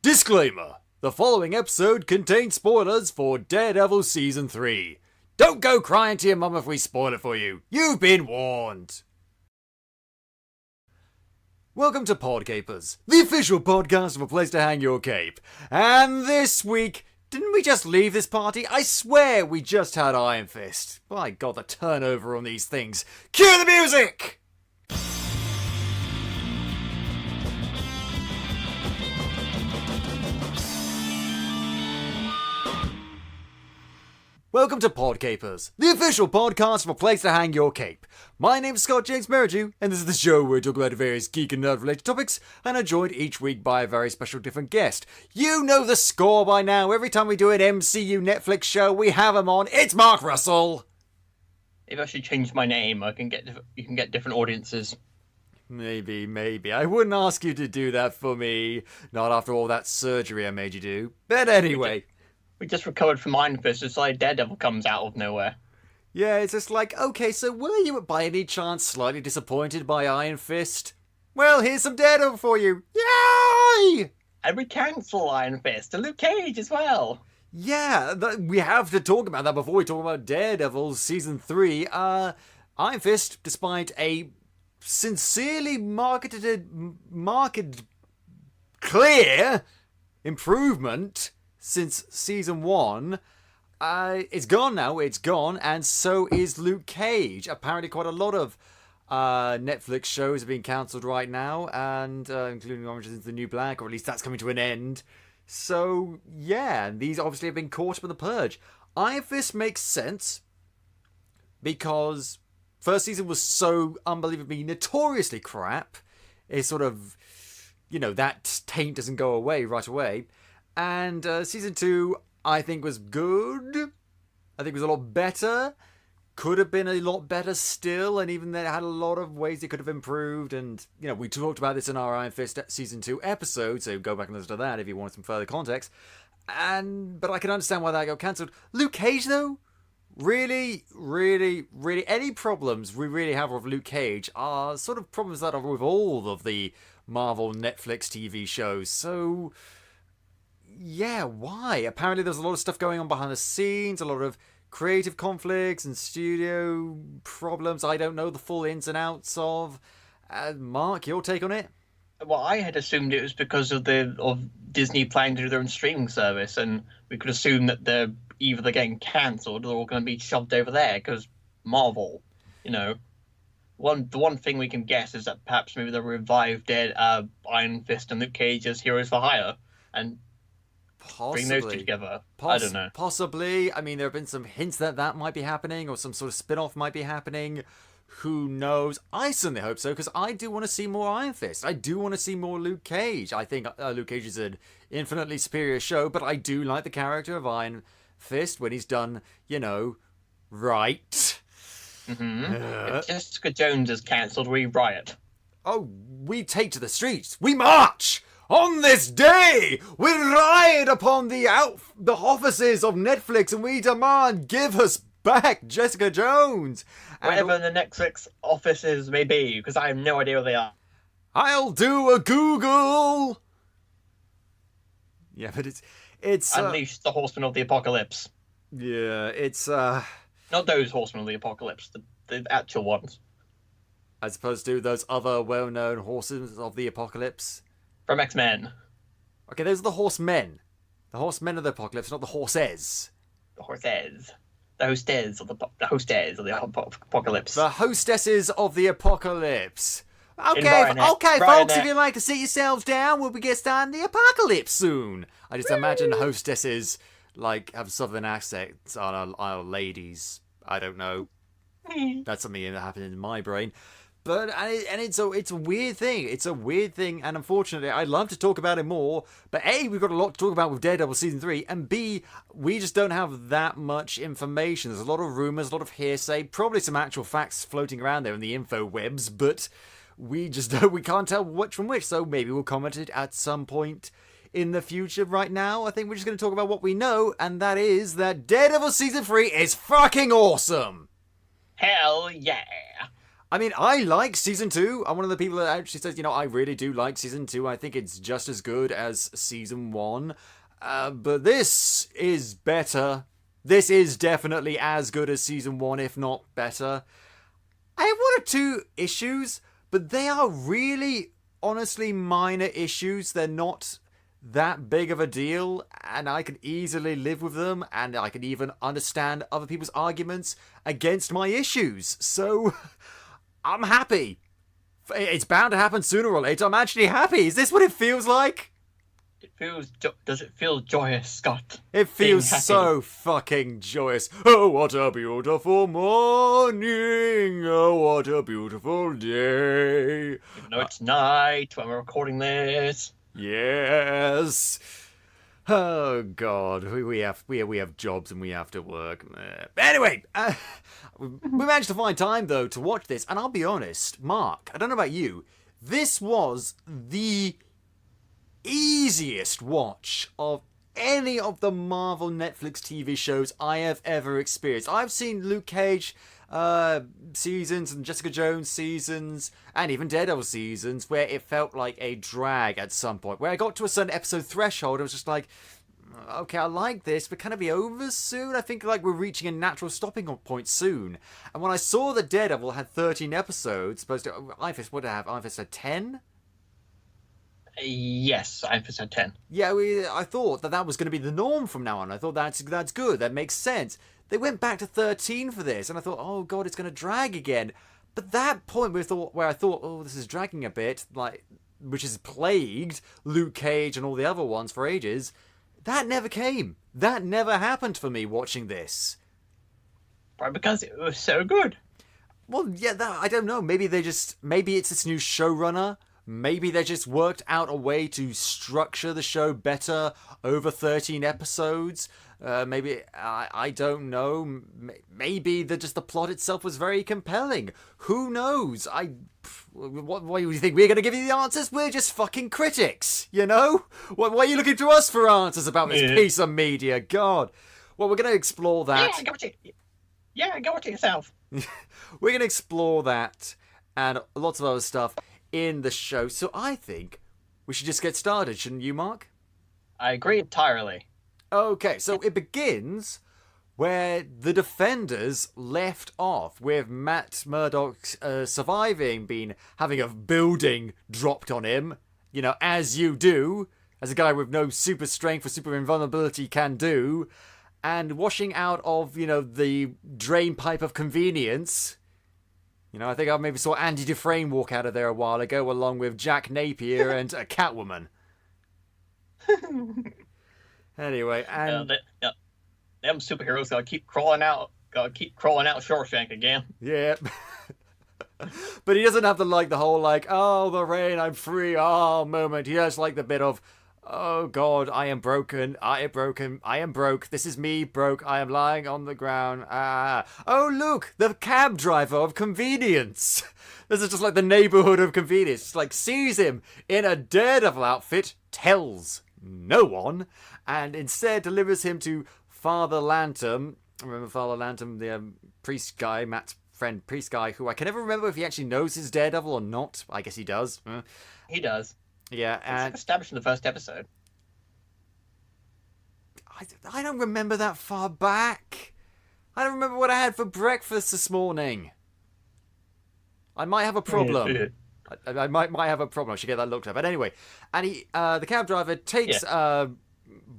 Disclaimer: the following episode contains spoilers for Daredevil Season 3. Don't go crying to your mum if we spoil it for you. You've been warned. Welcome to Podcapers, the official podcast of a place to hang your cape. And this week, didn't we just leave this party? I swear we just had Iron Fist. My god, the turnover on these things. Cue the music! Welcome to Podcapers, the official podcast of a place to hang your cape. My name's Scott James Merridew, and this is the show where we talk about various geek and nerd related topics, and are joined each week by a very special different guest. You know the score by now. Every time we do an MCU Netflix show, we have him on. It's Mark Russell. If I should change my name, you can get different audiences. Maybe. I wouldn't ask you to do that for me. Not after all that surgery I made you do. But anyway. We just recovered from Iron Fist. It's like Daredevil comes out of nowhere. Yeah, it's just like, okay, so were you by any chance slightly disappointed by Iron Fist? Well, here's some Daredevil for you. Yay! And we cancel Iron Fist and Luke Cage as well. Yeah, we have to talk about that before we talk about Daredevil Season 3. Iron Fist, despite a sincerely marketed clear improvement since Season 1, it's gone now, and so is Luke Cage. Apparently quite a lot of Netflix shows are being cancelled right now, and including Orange is the New Black, or at least that's coming to an end. So, yeah, these obviously have been caught up in the purge. Iron Fist makes sense, because first season was so unbelievably notoriously crap. It's sort of, that taint doesn't go away right away. And Season 2, I think, was good. I think it was a lot better. Could have been a lot better still. And even then, it had a lot of ways it could have improved. And, we talked about this in our Iron Fist Season 2 episode. So go back and listen to that if you want some further context. But I can understand why that got cancelled. Luke Cage, though? Really, any problems we really have with Luke Cage are sort of problems that are with all of the Marvel Netflix TV shows. So yeah, why? Apparently there's a lot of stuff going on behind the scenes, a lot of creative conflicts and studio problems I don't know the full ins and outs of. Mark, your take on it? Well, I had assumed it was because of Disney planning to do their own streaming service, and we could assume that they're getting cancelled or going to be shoved over there, because Marvel, the one thing we can guess is that perhaps maybe they'll revive Iron Fist and Luke Cage as heroes for hire, and bring those two together. I don't know. Possibly. I mean, there have been some hints that might be happening, or some sort of spin-off might be happening. Who knows? I certainly hope so, because I do want to see more Iron Fist. I do want to see more Luke Cage. I think Luke Cage is an infinitely superior show, but I do like the character of Iron Fist when he's done, right. Mm-hmm. If Jessica Jones is cancelled, we riot. Oh, we take to the streets. We march! On this day, we riot upon the offices of Netflix, and we demand, give us back Jessica Jones. Wherever the Netflix offices may be, because I have no idea where they are. I'll do a Google. Yeah, but it's Unleash the Horsemen of the Apocalypse. Yeah, it's not those Horsemen of the Apocalypse, the actual ones. As opposed to those other well-known Horses of the Apocalypse. From X-Men. Okay, those are the Horsemen. The Horsemen of the Apocalypse, not the Horses. The Horses. The hostess of the Apocalypse. The Hostesses of the Apocalypse. Okay, folks, if you'd like to sit yourselves down, we'll be getting starting the apocalypse soon. I just imagine hostesses, have southern accents on our ladies. I don't know. That's something that happened in my brain. But it's a weird thing. It's a weird thing, and unfortunately, I'd love to talk about it more. But A, we've got a lot to talk about with Daredevil Season 3, and B, we just don't have that much information. There's a lot of rumours, a lot of hearsay, probably some actual facts floating around there in the info webs, but we can't tell which from which. So maybe we'll comment it at some point in the future. Right now, I think we're just going to talk about what we know, and that is that Daredevil Season 3 is fucking awesome. Hell yeah. I mean, I like season 2. I'm one of the people that actually says, I really do like season 2. I think it's just as good as season 1. But this is better. This is definitely as good as season 1, if not better. I have 1 or 2 issues, but they are really, honestly, minor issues. They're not that big of a deal, and I can easily live with them, and I can even understand other people's arguments against my issues. So, I'm happy. It's bound to happen sooner or later. I'm actually happy. Is this what it feels like? Does it feel joyous, Scott? It feels so fucking joyous. Oh, what a beautiful morning. Oh, what a beautiful day. Even though it's night when we're recording this. Yes. Oh God, we have jobs and we have to work. Anyway, we managed to find time though to watch this, and I'll be honest, Mark, I don't know about you, this was the easiest watch of any of the Marvel Netflix TV shows I have ever experienced. I've seen Luke Cage seasons and Jessica Jones seasons and even Daredevil seasons where it felt like a drag at some point, where I got to a certain episode threshold. I was just like, okay, I like this, but can it be over soon? I think like we're reaching a natural stopping point soon. And when I saw that Daredevil had 13 episodes, supposed to IFIS would have IFIS had 10. Yes, IFIS had 10. Yeah, I thought that was going to be the norm from now on. I thought that's good. That makes sense. They went back to 13 for this, and I thought, oh God, it's going to drag again. But that point where I thought, oh, this is dragging a bit, like, which has plagued Luke Cage and all the other ones for ages, that never came. That never happened for me watching this. Probably because it was so good. Well, yeah, I don't know. Maybe it's this new showrunner. Maybe they just worked out a way to structure the show better over 13 episodes. Maybe, I don't know. Maybe the plot itself was very compelling. Who knows? What do you think? We're going to give you the answers? We're just fucking critics, you know? Why are you looking to us for answers about this piece of media? God. Well, we're going to explore that. Go watch it yourself. We're going to explore that and lots of other stuff in the show. So I think we should just get started, shouldn't you, Mark? I agree entirely. Okay, so it begins where the Defenders left off, with Matt Murdock surviving, having a building dropped on him, as you do, as a guy with no super strength or super invulnerability can do, and washing out of, the drain pipe of convenience. I think I maybe saw Andy Dufresne walk out of there a while ago, along with Jack Napier and a Catwoman. Anyway, and them superheroes gotta keep crawling out Shawshank again. Yeah. But he doesn't have the whole oh, the rain, I'm free, moment. He has the bit of, oh God, I am broken, I am broke, this is me broke, I am lying on the ground, oh look, the cab driver of convenience. This is just the neighborhood of convenience. Sees him in a Daredevil outfit, tells no one, and instead delivers him to Father Lantom. Remember Father Lantom, the priest guy, Matt's friend priest guy, who I can never remember if he actually knows his Daredevil or not. I guess he does. He does. Yeah, and it's established in the first episode. I don't remember that far back. I don't remember what I had for breakfast this morning. I might have a problem. I might have a problem. I should get that looked at. But anyway, and the cab driver takes a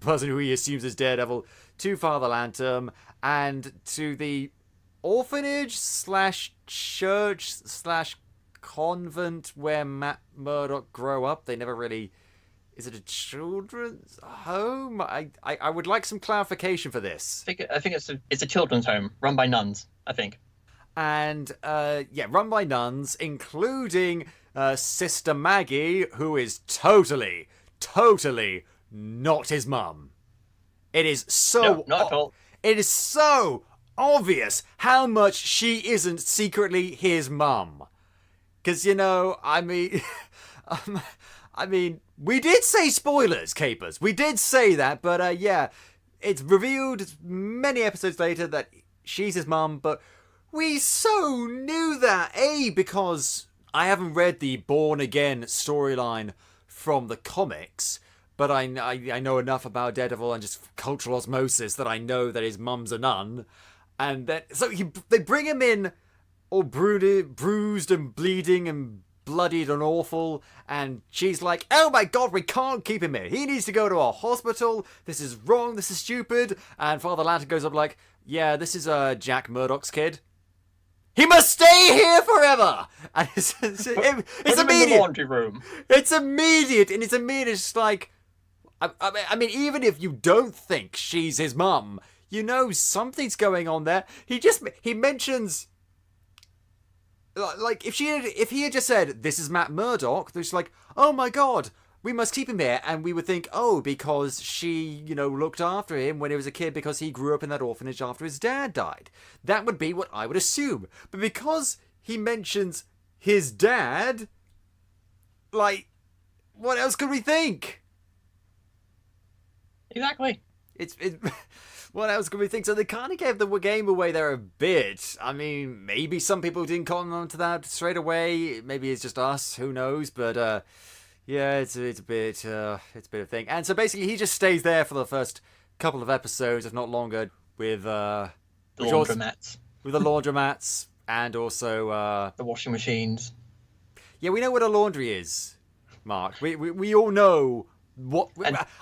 person who he assumes is Daredevil to Father Lantom and to the orphanage / church / convent where Matt Murdock grew up. They never really... Is it a children's home? I would like some clarification for this. I think it's a children's home run by nuns, I think. And run by nuns, including Sister Maggie, who is totally not his mum. It is so... No, not at all. It is so obvious how much she isn't secretly his mum. Because, I mean, we did say spoilers, Capers. We did say that, but it's revealed many episodes later that she's his mum, but We so knew that, because I haven't read the Born Again storyline from the comics, but I know enough about Daredevil and just cultural osmosis that I know that his mum's a nun, and that so they bring him in all bruised and bleeding and bloodied and awful, and she's like, oh my god, we can't keep him here. He needs to go to a hospital. This is wrong. This is stupid. And Father Lantern goes up like, yeah, this is Jack Murdock's kid. He must stay here forever! And it's immediate. In the laundry room. It's immediate, and it's immediate. It's like, I mean, even if you don't think she's his mum, you know something's going on there. He mentions, like, if he had just said, this is Matt Murdock, there's like, oh my god, we must keep him here, and we would think, oh, because she, looked after him when he was a kid because he grew up in that orphanage after his dad died. That would be what I would assume. But because he mentions his dad, like, what else could we think? Exactly. What else could we think? So they kind of gave the game away there a bit. I mean, maybe some people didn't cotton on to that straight away. Maybe it's just us. Who knows? But, yeah, it's a bit of a thing. And so basically he just stays there for the first couple of episodes, if not longer, with the laundromats. With the laundromats and also the washing machines. Yeah, we know what a laundry is, Mark. We all know what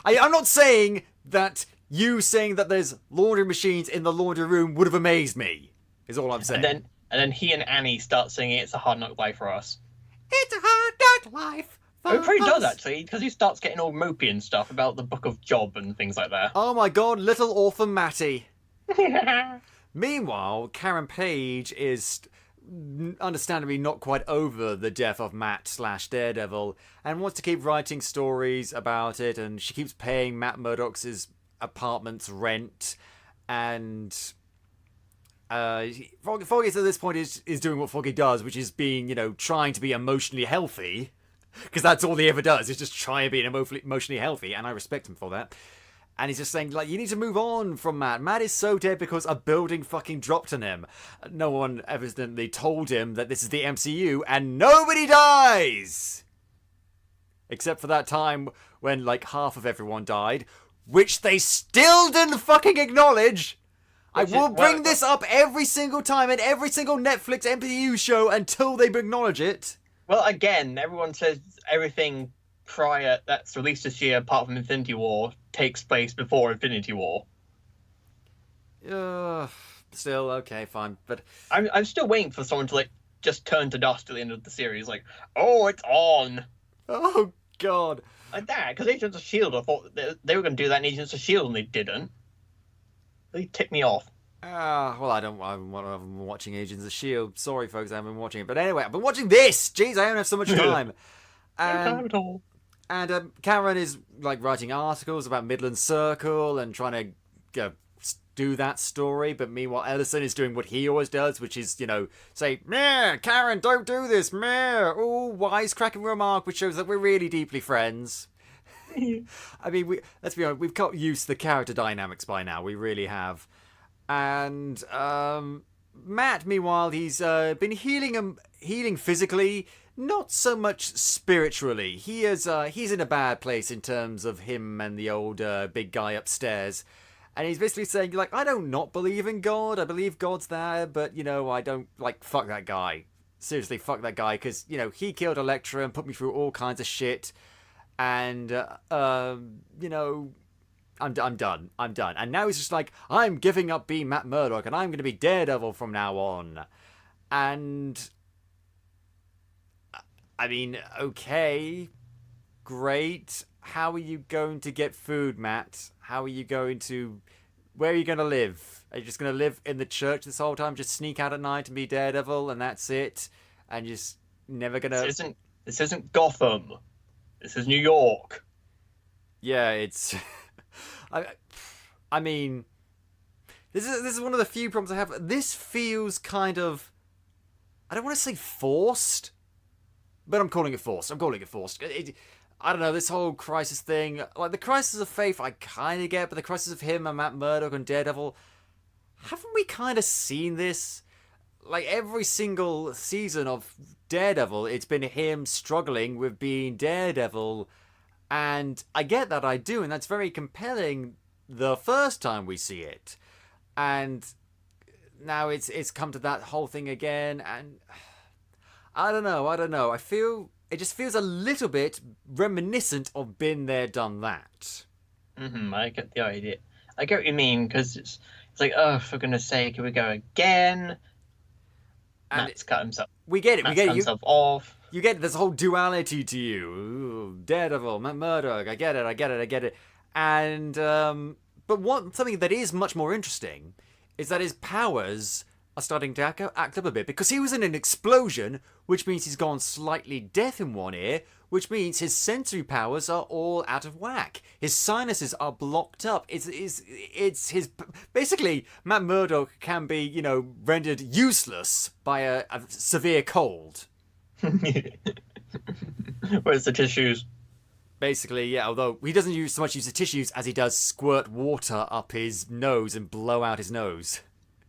I'm not saying that you saying that there's laundry machines in the laundry room would have amazed me, is all I'm saying. And then he and Annie start singing It's a Hard Knock Life for us. It's a hard knock life. It pretty does, actually, because he starts getting all mopey and stuff about the Book of Job and things like that. Oh my god, little orphan Mattie. Meanwhile, Karen Page is understandably not quite over the death of Matt/Daredevil and wants to keep writing stories about it, and she keeps paying Matt Murdock's apartment's rent, and Foggy at this point is doing what Foggy does, which is being, trying to be emotionally healthy. Because that's all he ever does, is just try and be emotionally healthy, and I respect him for that. And he's just saying, like, you need to move on from Matt. Matt is so dead because a building fucking dropped on him. No one evidently told him that this is the MCU, and nobody dies! Except for that time when, like, half of everyone died, which they still didn't fucking acknowledge! I will bring this up every single time in every single Netflix MCU show until they acknowledge it. Well, again, everyone says everything prior that's released this year, apart from Infinity War, takes place before Infinity War. Still, okay, fine, but I'm still waiting for someone to like just turn to dust at the end of the series, like, oh, it's on. Oh god, like that. Because Agents of Shield, I thought they were going to do that in Agents of Shield, and they didn't. They ticked me off. Well, I've been watching Agents of S.H.I.E.L.D. Sorry, folks, I haven't been watching it. But anyway, I've been watching this! Jeez, I don't have so much time. No time at all. And Karen is, like, writing articles about Midland Circle and trying to do that story. But meanwhile, Ellison is doing what he always does, which is, say, meh, Karen, don't do this, meh. Oh, wisecracking remark, which shows that we're really deeply friends. I mean, let's be honest, we've got used to the character dynamics by now. We really have. And Matt, meanwhile, he's been healing physically, not so much spiritually. He's in a bad place in terms of him and the old big guy upstairs. And he's basically saying, like, I don't not believe in God. I believe God's there, but, I don't, like, fuck that guy. Seriously, fuck that guy, because, he killed Elektra and put me through all kinds of shit. And, I'm done. And now he's just like, I'm giving up being Matt Murdock and I'm going to be Daredevil from now on. And, I mean, okay, great. How are you going to get food, Matt? Where are you going to live? Are you just going to live in the church this whole time? Just sneak out at night and be Daredevil and that's it? And just never going to... This isn't Gotham. This is New York. Yeah, it's... I mean, this is one of the few problems I have. This feels kind of, I don't want to say forced, but I'm calling it forced. I don't know, this whole crisis thing, like the crisis of faith I kind of get, but the crisis of him and Matt Murdock and Daredevil, haven't we kind of seen this? like every single season of Daredevil, it's been him struggling with being Daredevil, and I get that, I do, and that's very compelling the first time we see it, and now it's come to that whole thing again, and I don't know. I feel it just feels a little bit reminiscent of been there, done that. I get the idea. I get what you mean, because it's like, oh, for goodness sake, here we go again. And Matt's cut himself. We get it. Matt's cut himself off. You get this whole duality to you. Ooh, Daredevil, Matt Murdock. I get it. And but something that is much more interesting is that his powers are starting to act up a bit, because he was in an explosion, which means he's gone slightly deaf in one ear, which means his sensory powers are all out of whack. His sinuses are blocked up. It's his basically Matt Murdock can be, rendered useless by a severe cold. Where's the tissues? Basically, yeah, although he doesn't use the tissues as he does squirt water up his nose and blow out his nose.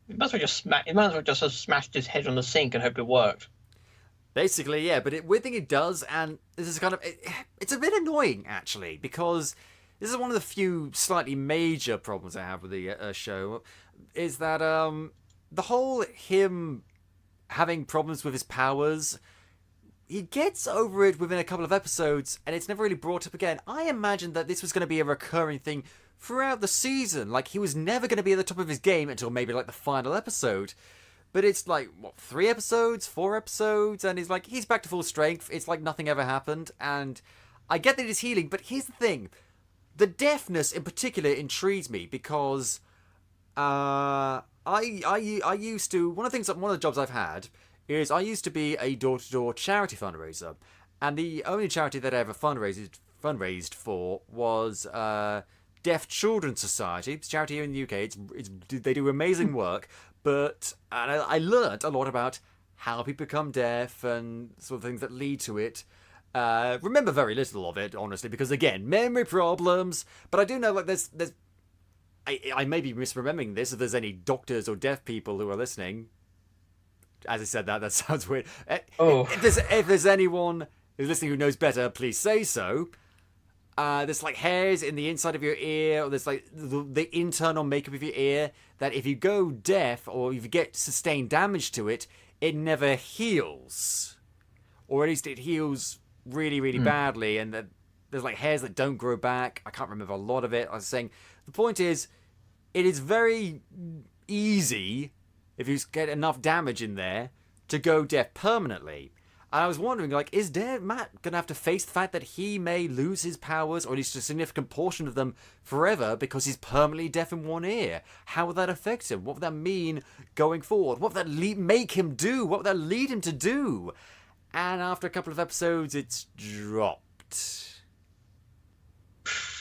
He might as well just have smashed his head on the sink and hoped it worked. Basically, yeah, but weird thing it does, and this is it's a bit annoying, actually, because this is one of the few slightly major problems I have with the show, is that the whole him having problems with his powers, he gets over it within a couple of episodes, and it's never really brought up again. I imagined that this was going to be a recurring thing throughout the season. Like, he was never going to be at the top of his game until maybe, like, the final episode. But it's like, 3 episodes, 4 episodes, and he's back to full strength. It's like nothing ever happened, and I get that he's healing, but here's the thing. The deafness in particular intrigues me, because I used to, one of the jobs I've had is I used to be a door-to-door charity fundraiser, and the only charity that I ever fundraised for was Deaf Children's Society. It's a charity here in the UK. They do amazing work, but I learned a lot about how people become deaf and sort of things that lead to it. Remember very little of it, honestly, because again, memory problems. But I do know, like, there's I may be misremembering this. If there's any doctors or deaf people who are listening, as I said that sounds weird. If there's anyone who's listening who knows better, please say so. There's like hairs in the inside of your ear, or there's like the internal makeup of your ear, that if you go deaf or if you get sustained damage to it, it never heals. Or at least it heals really, really badly, and there's like hairs that don't grow back. I can't remember a lot of it. I was saying, the point is, it is very easy, if you get enough damage in there, to go deaf permanently. And I was wondering, like, is Matt going to have to face the fact that he may lose his powers, or at least a significant portion of them, forever because he's permanently deaf in one ear? How would that affect him? What would that mean going forward? What would that make him do? What would that lead him to do? And after a couple of episodes, it's dropped.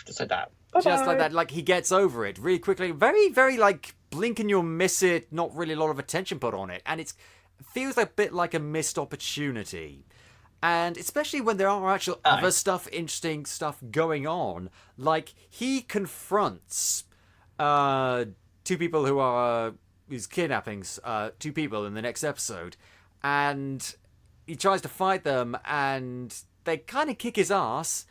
Just like that. Just like that. Like, he gets over it really quickly. Very, very, like, blink and you'll miss it. Not really a lot of attention put on it. And it feels a bit like a missed opportunity. And especially when there are actual other interesting stuff going on. Like, he confronts 2 people who are his kidnappings, 2 people in the next episode. And he tries to fight them, and they kind of kick his ass.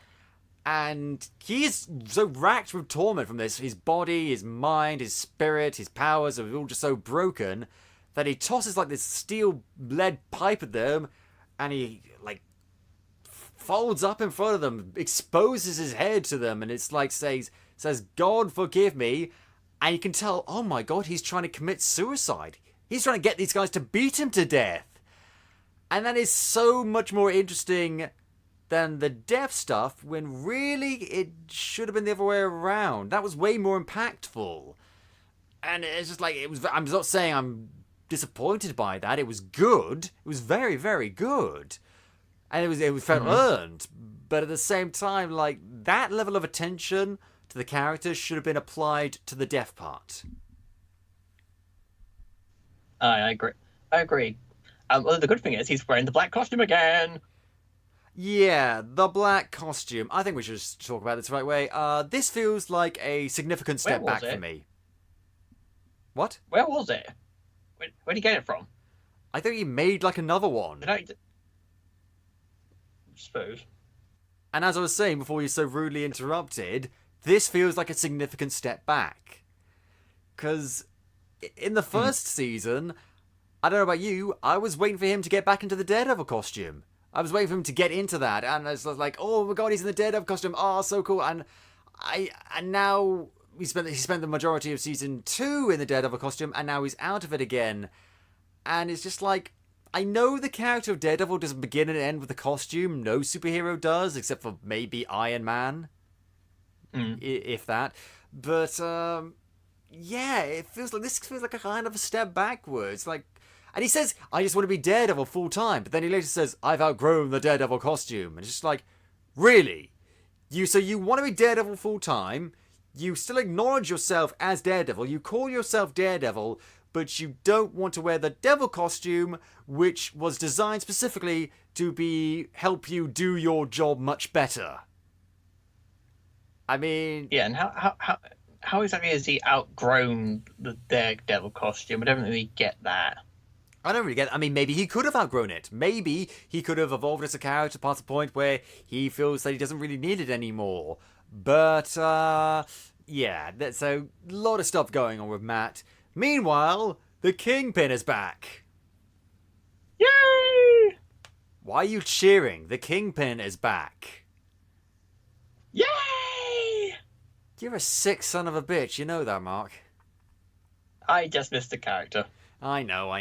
And he's so racked with torment from this. His body, his mind, his spirit, his powers are all just so broken that he tosses like this steel lead pipe at them, and he like folds up in front of them, exposes his head to them, and it's like says, "God forgive me," and you can tell, oh my God, he's trying to commit suicide. He's trying to get these guys to beat him to death, and that is so much more interesting than the deaf stuff, when really it should have been the other way around. That was way more impactful, and it's just like I'm not saying I'm disappointed by that. It was good. It was very, very good, and it was felt earned. But at the same time, like, that level of attention to the characters should have been applied to the deaf part. I agree. Well, the good thing is he's wearing the black costume again. Yeah, the black costume. I think we should just talk about this the right way. This feels like a significant step back for me. What? Where was it? Where'd he get it from? I think he made like another one. I suppose. And as I was saying before you so rudely interrupted, this feels like a significant step back. Because in the first season, I don't know about you, I was waiting for him to get back into the Daredevil costume. I was waiting for him to get into that, and it's like, oh my god, he's in the Daredevil costume. Oh, so cool. And now he spent the majority of season 2 in the Daredevil costume, and now he's out of it again. And it's just like, I know the character of Daredevil doesn't begin and end with the costume. No superhero does, except for maybe Iron Man, if that. But yeah, this feels like a kind of a step backwards. Like, and he says, "I just want to be Daredevil full time," but then he later says, "I've outgrown the Daredevil costume," and it's just like, really, so you want to be Daredevil full time? You still acknowledge yourself as Daredevil. You call yourself Daredevil, but you don't want to wear the devil costume, which was designed specifically to help you do your job much better. I mean, yeah, and how exactly has he outgrown the Daredevil costume? I don't really get that. I don't really get it. I mean, maybe he could have outgrown it. Maybe he could have evolved as a character past the point where he feels that he doesn't really need it anymore. But, yeah, there's a lot of stuff going on with Matt. Meanwhile, the Kingpin is back. Yay! Why are you cheering? The Kingpin is back. Yay! You're a sick son of a bitch. You know that, Mark. I just missed the character. I know.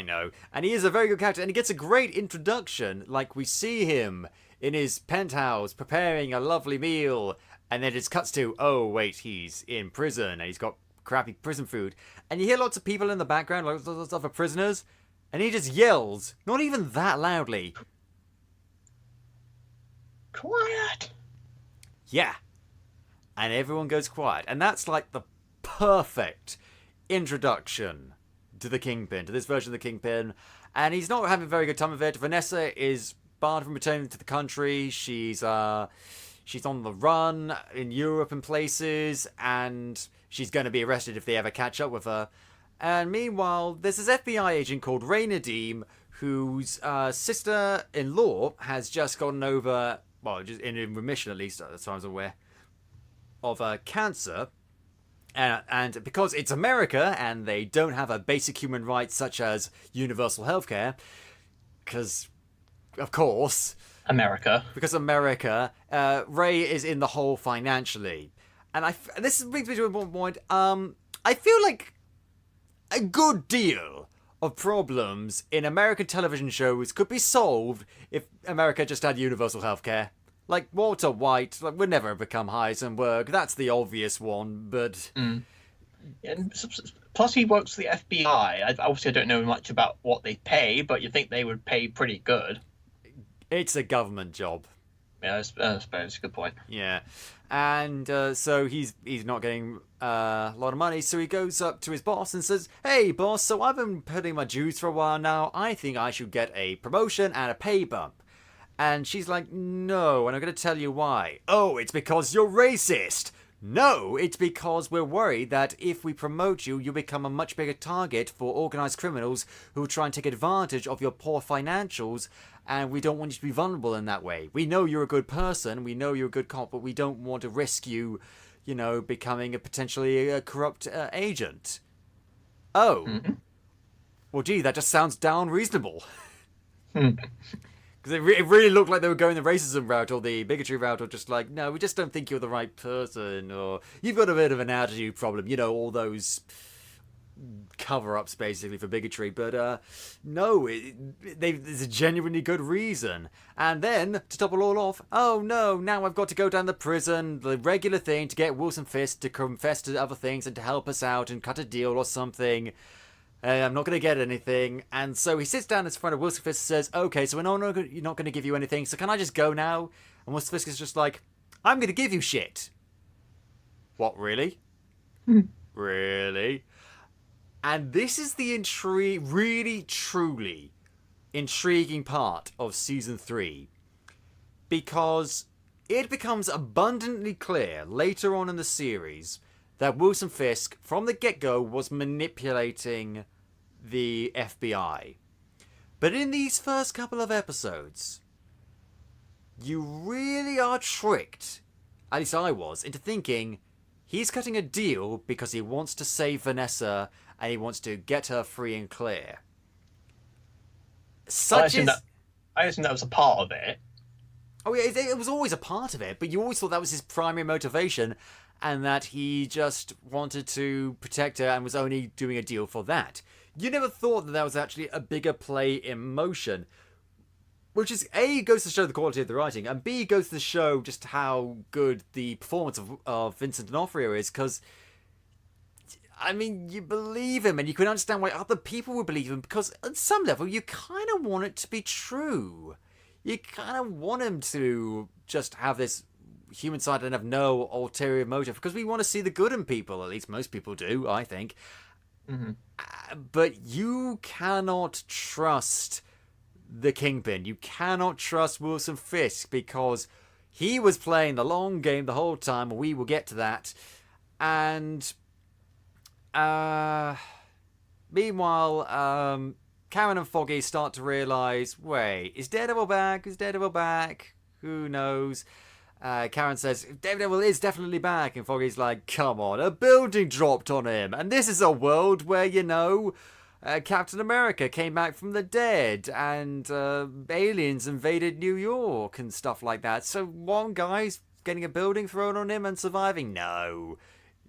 And he is a very good character, and he gets a great introduction. Like, we see him in his penthouse preparing a lovely meal, and then it just cuts to, oh, wait, he's in prison, and he's got crappy prison food. And you hear lots of people in the background, lots of other prisoners, and he just yells, not even that loudly, "Quiet!" Yeah. And everyone goes quiet. And that's like the perfect introduction to the Kingpin, to this version of the Kingpin. And he's not having a very good time of it. Vanessa is barred from returning to the country. She's on the run in Europe and places, and she's going to be arrested if they ever catch up with her. And meanwhile, there's this FBI agent called Ray Nadeem, whose sister-in-law has just gotten over, well, just in remission at least, as far as I'm aware, of cancer. And because it's America and they don't have a basic human right such as universal healthcare, because, of course, because America, Ray is in the hole financially. And this brings me to a point. I feel like a good deal of problems in American television shows could be solved if America just had universal healthcare. Like Walter White, would never become Heisenberg. That's the obvious one, but... And plus he works for the FBI. Obviously, I don't know much about what they pay, but you think they would pay pretty good. It's a government job. Yeah, I suppose. Good point. Yeah. And so he's not getting a lot of money, so he goes up to his boss and says, "Hey, boss, so I've been putting my dues for a while now. I think I should get a promotion and a pay bump." And she's like, "No, and I'm going to tell you why." "Oh, it's because you're racist." "No, it's because we're worried that if we promote you, you'll become a much bigger target for organised criminals who will try and take advantage of your poor financials, and we don't want you to be vulnerable in that way. We know you're a good person, we know you're a good cop, but we don't want to risk you, becoming a potentially corrupt agent." Oh. Mm-hmm. Well, gee, that just sounds down reasonable. Because it really looked like they were going the racism route or the bigotry route, or just like, no, we just don't think you're the right person, or you've got a bit of an attitude problem, all those cover-ups basically for bigotry. But no, there's a genuinely good reason. And then, to top it all off, oh no, now I've got to go down to prison, the regular thing, to get Wilson Fisk to confess to other things and to help us out and cut a deal or something. I'm not going to get anything. And so he sits down in front of Wilson Fisk and says, "Okay, so we're not going to give you anything, so can I just go now?" And Wilson Fisk is just like, "I'm going to give you shit." "What, really?" "Really?" And this is the really, truly intriguing part of Season 3. Because it becomes abundantly clear later on in the series that Wilson Fisk, from the get-go, was manipulating the FBI. But in these first couple of episodes, you really are tricked, at least I was, into thinking he's cutting a deal because he wants to save Vanessa and he wants to get her free and clear. I assume that was a part of it. Oh yeah, it was always a part of it, but you always thought that was his primary motivation, and that he just wanted to protect her and was only doing a deal for that. You never thought that was actually a bigger play in motion, which is A, goes to show the quality of the writing, and B, goes to show just how good the performance of Vincent D'Onofrio is, because, I mean, you believe him, and you can understand why other people would believe him, because at some level you kind of want it to be true. You kind of want him to just have this human side and have no ulterior motive, because we want to see the good in people, at least most people do, I think. Mm-hmm. But you cannot trust the Kingpin. You cannot trust Wilson Fisk, because he was playing the long game the whole time. We will get to that. And meanwhile, Karen and Foggy start to realise, wait, is Daredevil back? Is Daredevil back? Who knows? Karen says, Daredevil is definitely back. And Foggy's like, come on, a building dropped on him. And this is a world where, Captain America came back from the dead and aliens invaded New York and stuff like that. So one guy's getting a building thrown on him and surviving? No,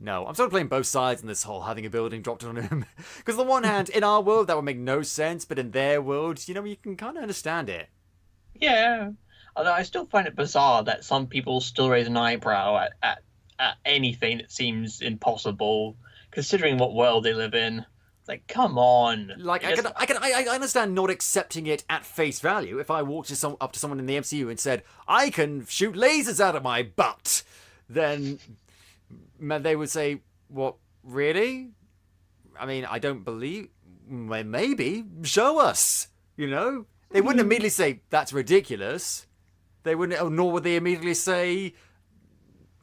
I'm sort of playing both sides in this whole having a building dropped on him. Because on the one hand, in our world, that would make no sense. But in their world, you can kind of understand it. Yeah. Although I still find it bizarre that some people still raise an eyebrow at anything that seems impossible, considering what world they live in. It's like, come on. Like, I understand not accepting it at face value. If I walked up to someone in the MCU and said, I can shoot lasers out of my butt, then they would say, what, really? I mean, I don't believe... Maybe. Show us, They wouldn't immediately say, that's ridiculous. They wouldn't, nor would they immediately say,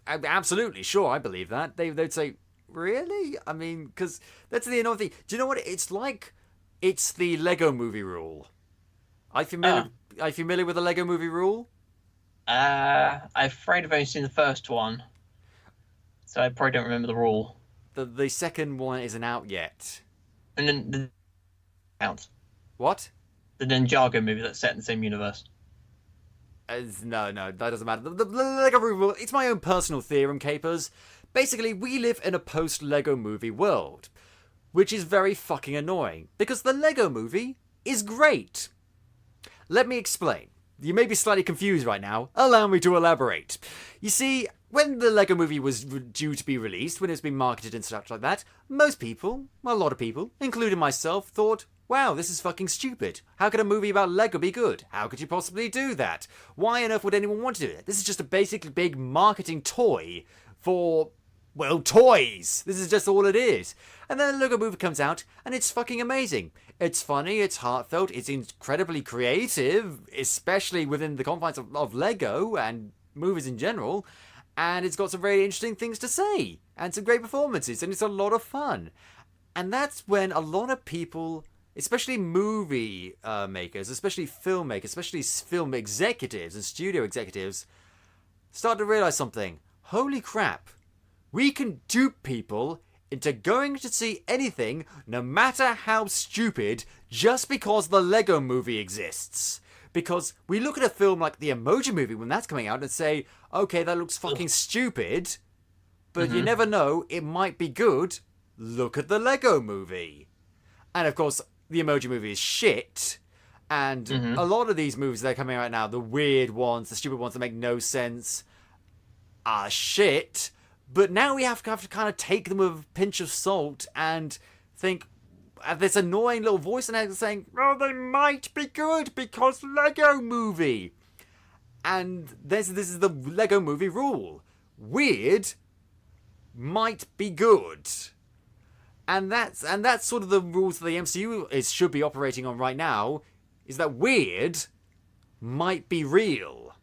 absolutely, sure, I believe that. They'd say, really? I mean, because that's the annoying thing. Do you know what? It's like, it's the Lego Movie rule. Are you familiar with the Lego Movie rule? I'm afraid I've only seen the first one, so I probably don't remember the rule. The second one isn't out yet. And then the What? The Ninjago movie that's set in the same universe. No, that doesn't matter. The Lego Movie rule, it's my own personal theorem, Capers. Basically, we live in a post-Lego Movie world, which is very fucking annoying, because the Lego Movie is great. Let me explain. You may be slightly confused right now. Allow me to elaborate. You see, when the Lego Movie was due to be released, when it was being marketed and such like that, most people, a lot of people, including myself, thought, wow, this is fucking stupid. How could a movie about Lego be good? How could you possibly do that? Why on earth would anyone want to do it? This is just a basic big marketing toy for, well, toys. This is just all it is. And then the Lego Movie comes out, and it's fucking amazing. It's funny, it's heartfelt, it's incredibly creative, especially within the confines of Lego and movies in general. And it's got some very interesting things to say, and some great performances, and it's a lot of fun. And that's when a lot of people, especially movie makers, especially filmmakers, especially film executives and studio executives, start to realize something. Holy crap. We can dupe people into going to see anything, no matter how stupid, just because the Lego Movie exists. Because we look at a film like the Emoji Movie when that's coming out and say, okay, that looks fucking stupid, but you never know, it might be good. Look at the Lego Movie. And of course, the Emoji Movie is shit. And a lot of these movies that are coming out now, the weird ones, the stupid ones that make no sense, are shit. But now we have to kind of take them with a pinch of salt and think, this annoying little voice in there saying, oh, they might be good because Lego Movie. And this is the Lego Movie rule. Weird might be good. And that's sort of the rules that the MCU should be operating on right now, is that weird might be real.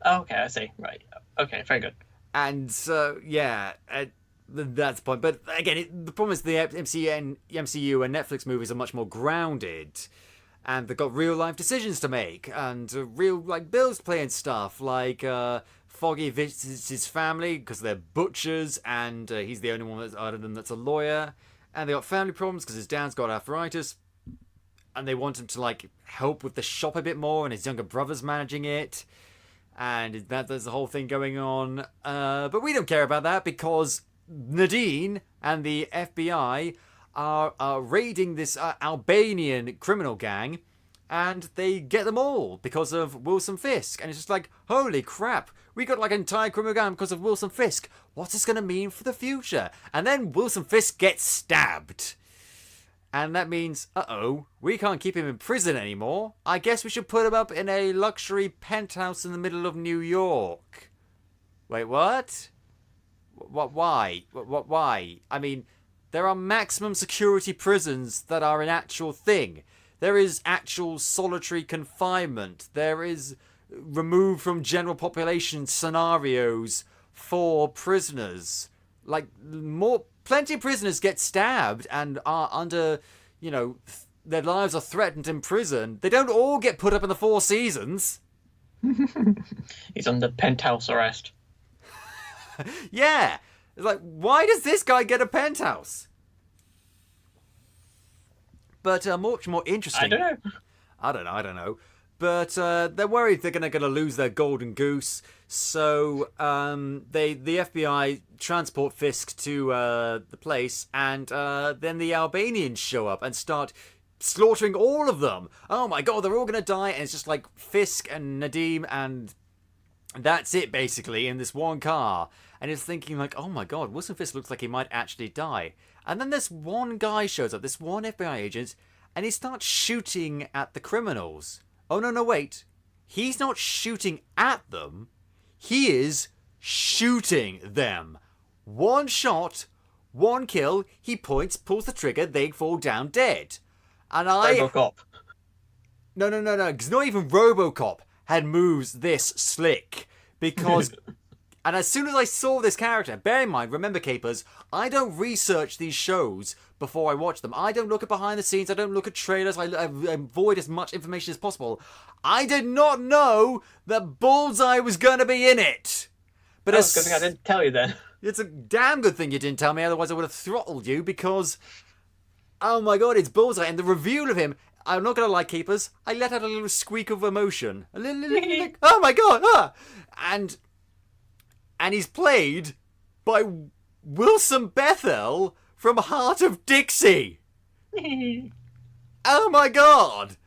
Okay, I see. Right. Okay, very good. And That's the point. But again, the problem is the MCU and Netflix movies are much more grounded. And they've got real life decisions to make. And real bills to pay and stuff. Like Foggy visits his family because they're butchers. And he's the only one out of them that's a lawyer. And they got family problems because his dad's got arthritis. And they want him to help with the shop a bit more, and his younger brother's managing it, and there's the whole thing going on. But we don't care about that because Nadine and the FBI are raiding this Albanian criminal gang, and they get them all because of Wilson Fisk. And it's just like, holy crap, we got an entire criminal gang because of Wilson Fisk. What's this going to mean for the future? And then Wilson Fisk gets stabbed. And that means, we can't keep him in prison anymore. I guess we should put him up in a luxury penthouse in the middle of New York. Wait, what? What? Why? What? Why? I mean, there are maximum security prisons that are an actual thing. There is actual solitary confinement. There is removed from general population scenarios for prisoners. Plenty of prisoners get stabbed and are under, their lives are threatened in prison. They don't all get put up in the Four Seasons. He's under penthouse arrest. Yeah. It's why does this guy get a penthouse? But much more interesting. I don't know. But they're worried they're going to lose their golden goose. So the FBI transport Fisk to the place, and then the Albanians show up and start slaughtering all of them. Oh my god, they're all going to die, and it's just Fisk and Nadim, and that's it basically in this one car. And it's thinking oh my god, Wilson Fisk looks like he might actually die. And then this one guy shows up, this one FBI agent, and he starts shooting at the criminals. Oh, no, wait. He's not shooting at them. He is shooting them. One shot, one kill, he points, pulls the trigger, they fall down dead. And RoboCop. No. Because not even RoboCop had moves this slick. Because... And as soon as I saw this character, bear in mind, remember, Capers, I don't research these shows before I watch them. I don't look at behind the scenes. I don't look at trailers. I avoid as much information as possible. I did not know that Bullseye was going to be in it. But good thing I didn't tell you then. It's a damn good thing you didn't tell me, otherwise I would have throttled you because, oh my god, it's Bullseye. And the reveal of him, I'm not going to lie, Keepers, I let out a little squeak of emotion. A little oh my god, ah! And he's played by Wilson Bethel from Heart of Dixie. Oh my god!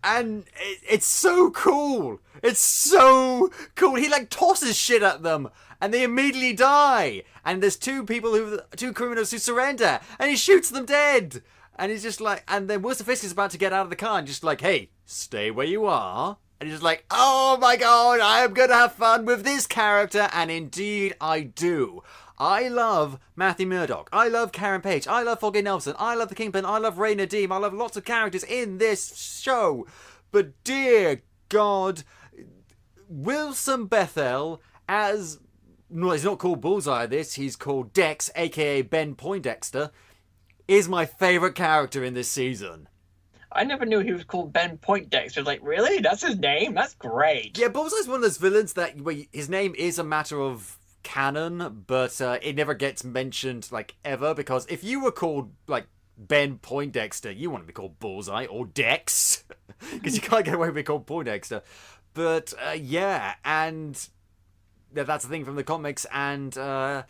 And it's so cool. It's so cool. He tosses shit at them, and they immediately die. And there's two criminals who surrender, and he shoots them dead. And he's just and then Wilson Fisk is about to get out of the car, and just hey, stay where you are. And he's just oh my god, I am gonna have fun with this character, and indeed I do. I love Matthew Murdock. I love Karen Page. I love Foggy Nelson. I love the Kingpin. I love Ray Nadeem. I love lots of characters in this show. But dear God, Wilson Bethel as... No, he's not called Bullseye this. He's called Dex, a.k.a. Ben Poindexter, is my favourite character in this season. I never knew he was called Ben Poindexter. Really? That's his name? That's great. Yeah, Bullseye's one of those villains that his name is a matter of canon, but it never gets mentioned ever, because if you were called Ben Poindexter, you want to be called Bullseye or Dex, because you can't get away with being called Poindexter. But yeah, and that's the thing from the comics, and God,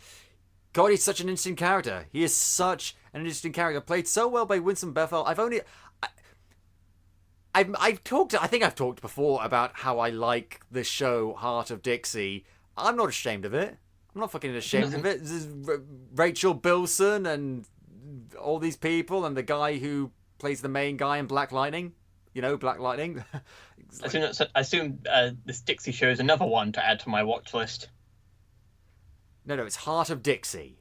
he's such an interesting character. He is such an interesting character, played so well by Wilson Bethel. I've talked before about how I like the show Heart of Dixie. I'm not ashamed of it. I'm not fucking ashamed of it. This is Rachel Bilson and all these people, and the guy who plays the main guy in Black Lightning. Black Lightning. I assume this Dixie show is another one to add to my watch list. No, it's Heart of Dixie.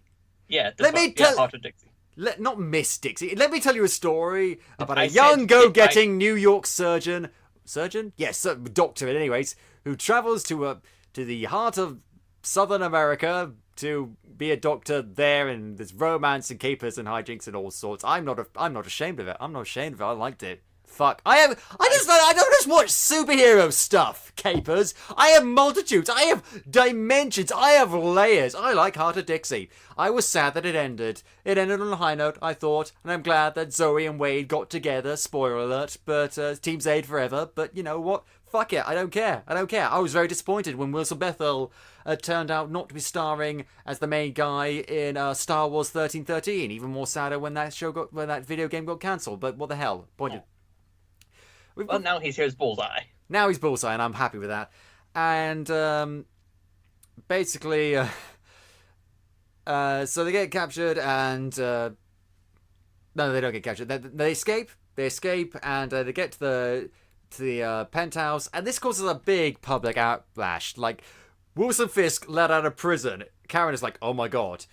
Yeah, Heart of Dixie. Not Miss Dixie. Let me tell you a story about a young go-getting New York surgeon. Surgeon? Yes, doctor anyways, who travels to the heart of Southern America to be a doctor there, and there's romance and capers and hijinks and all sorts. I'm not ashamed of it. I'm not ashamed of it. I liked it. Fuck. I don't just watch superhero stuff, capers. I have multitudes. I have dimensions. I have layers. I like Heart of Dixie. I was sad that it ended. It ended on a high note, I thought, and I'm glad that Zoe and Wade got together. Spoiler alert, but Team Zayd forever. But you know what? Fuck it. I don't care. I was very disappointed when Wilson Bethel turned out not to be starring as the main guy in Star Wars 1313. Even more sadder when that video game got cancelled. But what the hell? Pointed. Well, now he's here as Bullseye. Now he's Bullseye, and I'm happy with that. And basically, so they get captured, and no, they don't get captured. They escape. They escape, and they get to the penthouse, and this causes a big public outlash. Like, Wilson Fisk let out of prison. Karen is like, "Oh my god."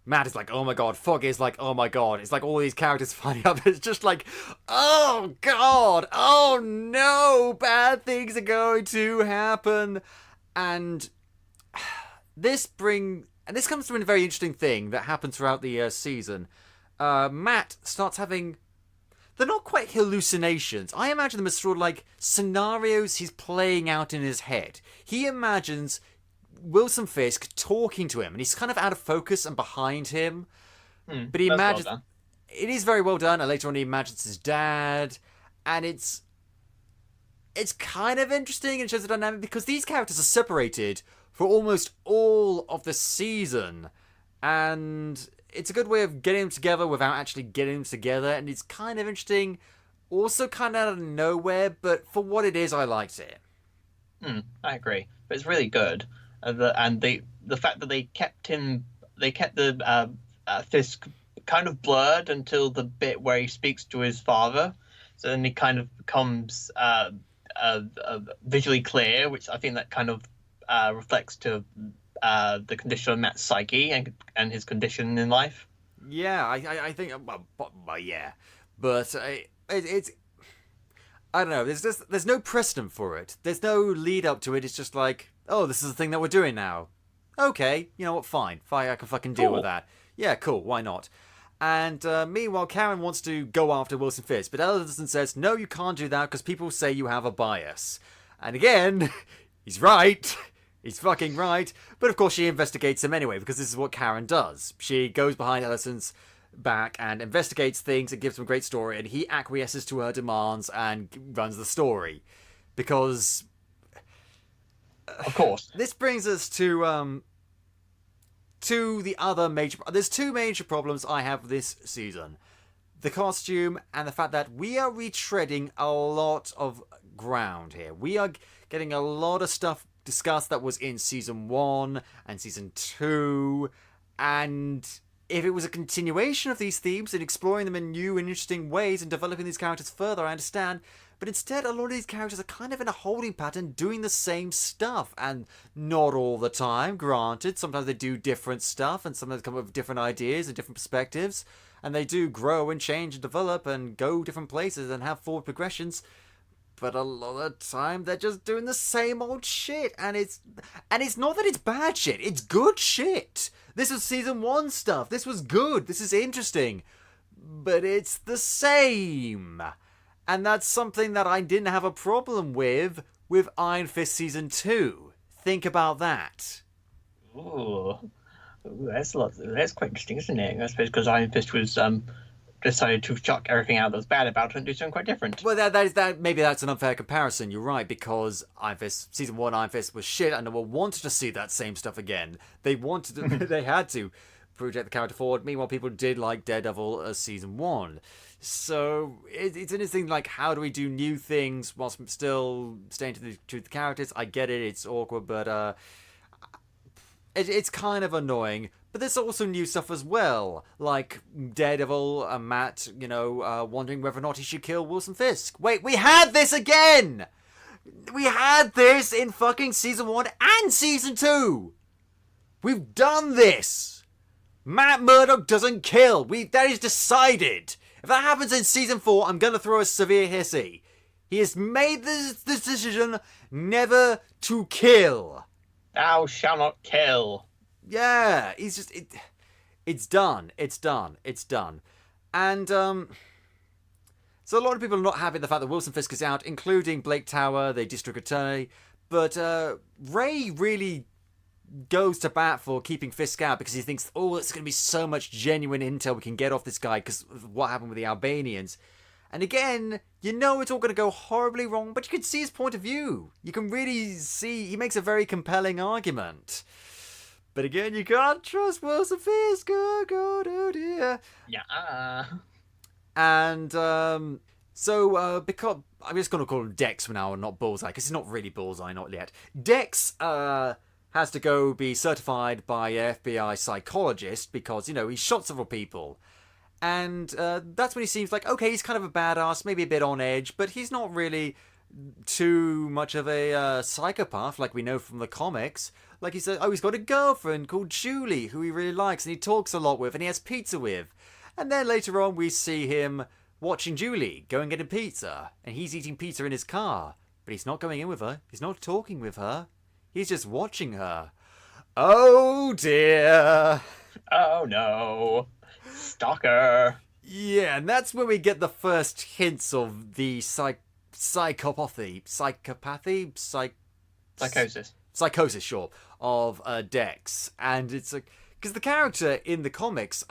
Matt is like, "Oh my god." Foggy is like, "Oh my god." It's like all these characters finding up. It's just like, oh god. Oh no. Bad things are going to happen. And this comes to a very interesting thing that happens throughout the season. Matt starts having... They're not quite hallucinations. I imagine them as sort of like scenarios he's playing out in his head. He imagines Wilson Fisk talking to him, and he's kind of out of focus and behind him. But he imagines... Well, it is very well done, and later on he imagines his dad, and it's kind of interesting and shows the dynamic, because these characters are separated for almost all of the season, and it's a good way of getting them together without actually getting them together, and it's kind of interesting, also kind of out of nowhere, but for what it is, I liked it. I agree. But it's really good. And the fact that they kept the Fisk kind of blurred until the bit where he speaks to his father, so then he kind of becomes visually clear, which I think that kind of reflects to the condition of Matt's psyche and his condition in life. Yeah, I think, well, yeah, but it's I don't know. There's no precedent for it. There's no lead up to it. It's just like, oh, this is the thing that we're doing now. Okay, you know what? Fine, I can fucking deal with that. Yeah, cool. Why not? And meanwhile, Karen wants to go after Wilson Fisk, but Ellison says, no, you can't do that because people say you have a bias. And again, he's right. He's fucking right. But of course, she investigates him anyway, because this is what Karen does. She goes behind Ellison's back and investigates things and gives him a great story, and he acquiesces to her demands and runs the story. Because... of course. This brings us to the other major... There's two major problems I have this season. The costume and the fact that we are retreading a lot of ground here. We are getting a lot of stuff discussed that was in Season 1 and Season 2. And if it was a continuation of these themes and exploring them in new and interesting ways and developing these characters further, I understand. But instead, a lot of these characters are kind of in a holding pattern, doing the same stuff. And not all the time, granted. Sometimes they do different stuff, and sometimes come up with different ideas and different perspectives. And they do grow and change and develop and go different places and have forward progressions. But a lot of the time, they're just doing the same old shit. And it's not that it's bad shit. It's good shit. This was Season 1 stuff. This was good. This is interesting. But it's the same. And that's something that I didn't have a problem with Iron Fist Season 2. Think about that. Ooh, that's a lot. That's quite interesting, isn't it? I suppose because Iron Fist was decided to chuck everything out that was bad about it and do something quite different. Well, maybe that's an unfair comparison. You're right, because Iron Fist Season 1 Iron Fist was shit, and no one wanted to see that same stuff again. They wanted to, they had to project the character forward. Meanwhile, people did like Daredevil as Season 1. So it's interesting, like, how do we do new things whilst still staying to the characters? I get it, it's awkward, but it's kind of annoying. But there's also new stuff as well, like Daredevil and Matt, wondering whether or not he should kill Wilson Fisk. Wait, we had this again! We had this in fucking Season 1 and Season 2! We've done this! Matt Murdock doesn't kill. That is decided. If that happens in Season 4, I'm going to throw a severe hissy. He has made this decision never to kill. Thou shalt not kill. Yeah, he's just it's done. It's done. It's done. And so a lot of people are not happy with the fact that Wilson Fisk is out, including Blake Tower, the district attorney. But Ray really goes to bat for keeping Fisk out because he thinks, oh, it's going to be so much genuine intel we can get off this guy because of what happened with the Albanians. And again, you know it's all going to go horribly wrong, but you can see his point of view. You can really see he makes a very compelling argument. But again, you can't trust Wilson Fisk. Oh, God, oh, dear. Yeah. And because I'm just going to call him Dex for now and not Bullseye, because he's not really Bullseye, not yet. Dex has to go be certified by an FBI psychologist because, you know, he shot several people. And that's when he seems like, okay, he's kind of a badass, maybe a bit on edge, but he's not really too much of a psychopath like we know from the comics. Like he said, oh, he's got a girlfriend called Julie who he really likes and he talks a lot with and he has pizza with. And then later on we see him watching Julie go and get a pizza. And he's eating pizza in his car. But he's not going in with her. He's not talking with her. He's just watching her. Oh dear. Oh no. Stalker. Yeah, and that's when we get the first hints of the psychopathy, psychosis, sure, of Dex. And it's like, because the character in the comics,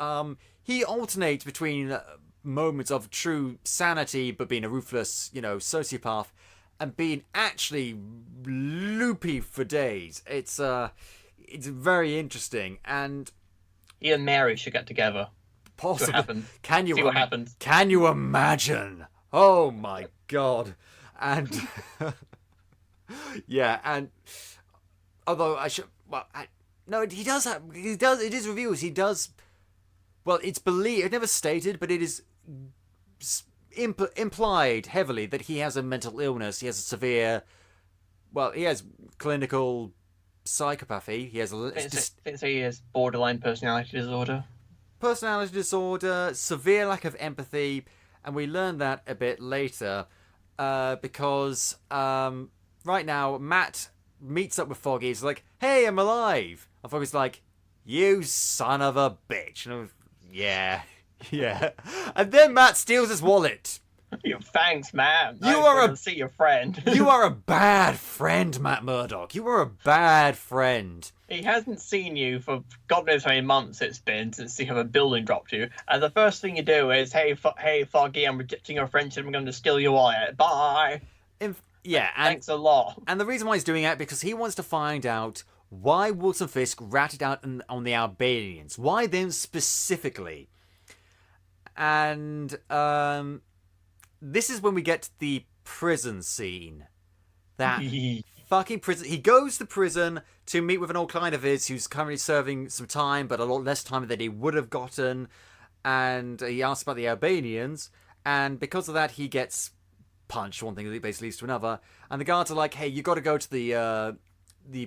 he alternates between moments of true sanity, but being a ruthless, you know, sociopath, and being actually loopy for days. It's very interesting, and he and Mary should get together. Possibly. See what happens. Can you imagine? Oh my God! And yeah, and although I should, well, no, he does. It is reveals. He does. Well, it's believed. It's never stated, but it is implied heavily that he has a mental illness. He has a severe. Well, he has clinical psychopathy. He has he has borderline personality disorder. Personality disorder, severe lack of empathy, and we learn that a bit later because right now Matt meets up with Foggy. He's like, "Hey, I'm alive." And Foggy's like, "You son of a bitch." And yeah. And then Matt steals his wallet. Thanks, Matt. See your friend. You are a bad friend, Matt Murdock. You are a bad friend. He hasn't seen you for God knows how many months it's been since you have a building dropped you. And the first thing you do is, hey, Foggy, I'm rejecting your friendship. I'm going to steal your wallet. Bye. Thanks a lot. And the reason why he's doing that because he wants to find out why Wilson Fisk ratted out on the Albanians. Why them specifically? And this is when we get to the prison scene. That fucking prison. He goes to prison to meet with an old client of his who's currently serving some time, but a lot less time than he would have gotten. And he asks about the Albanians. And because of that, he gets punched. One thing that basically leads to another. And the guards are like, hey, you got to go to the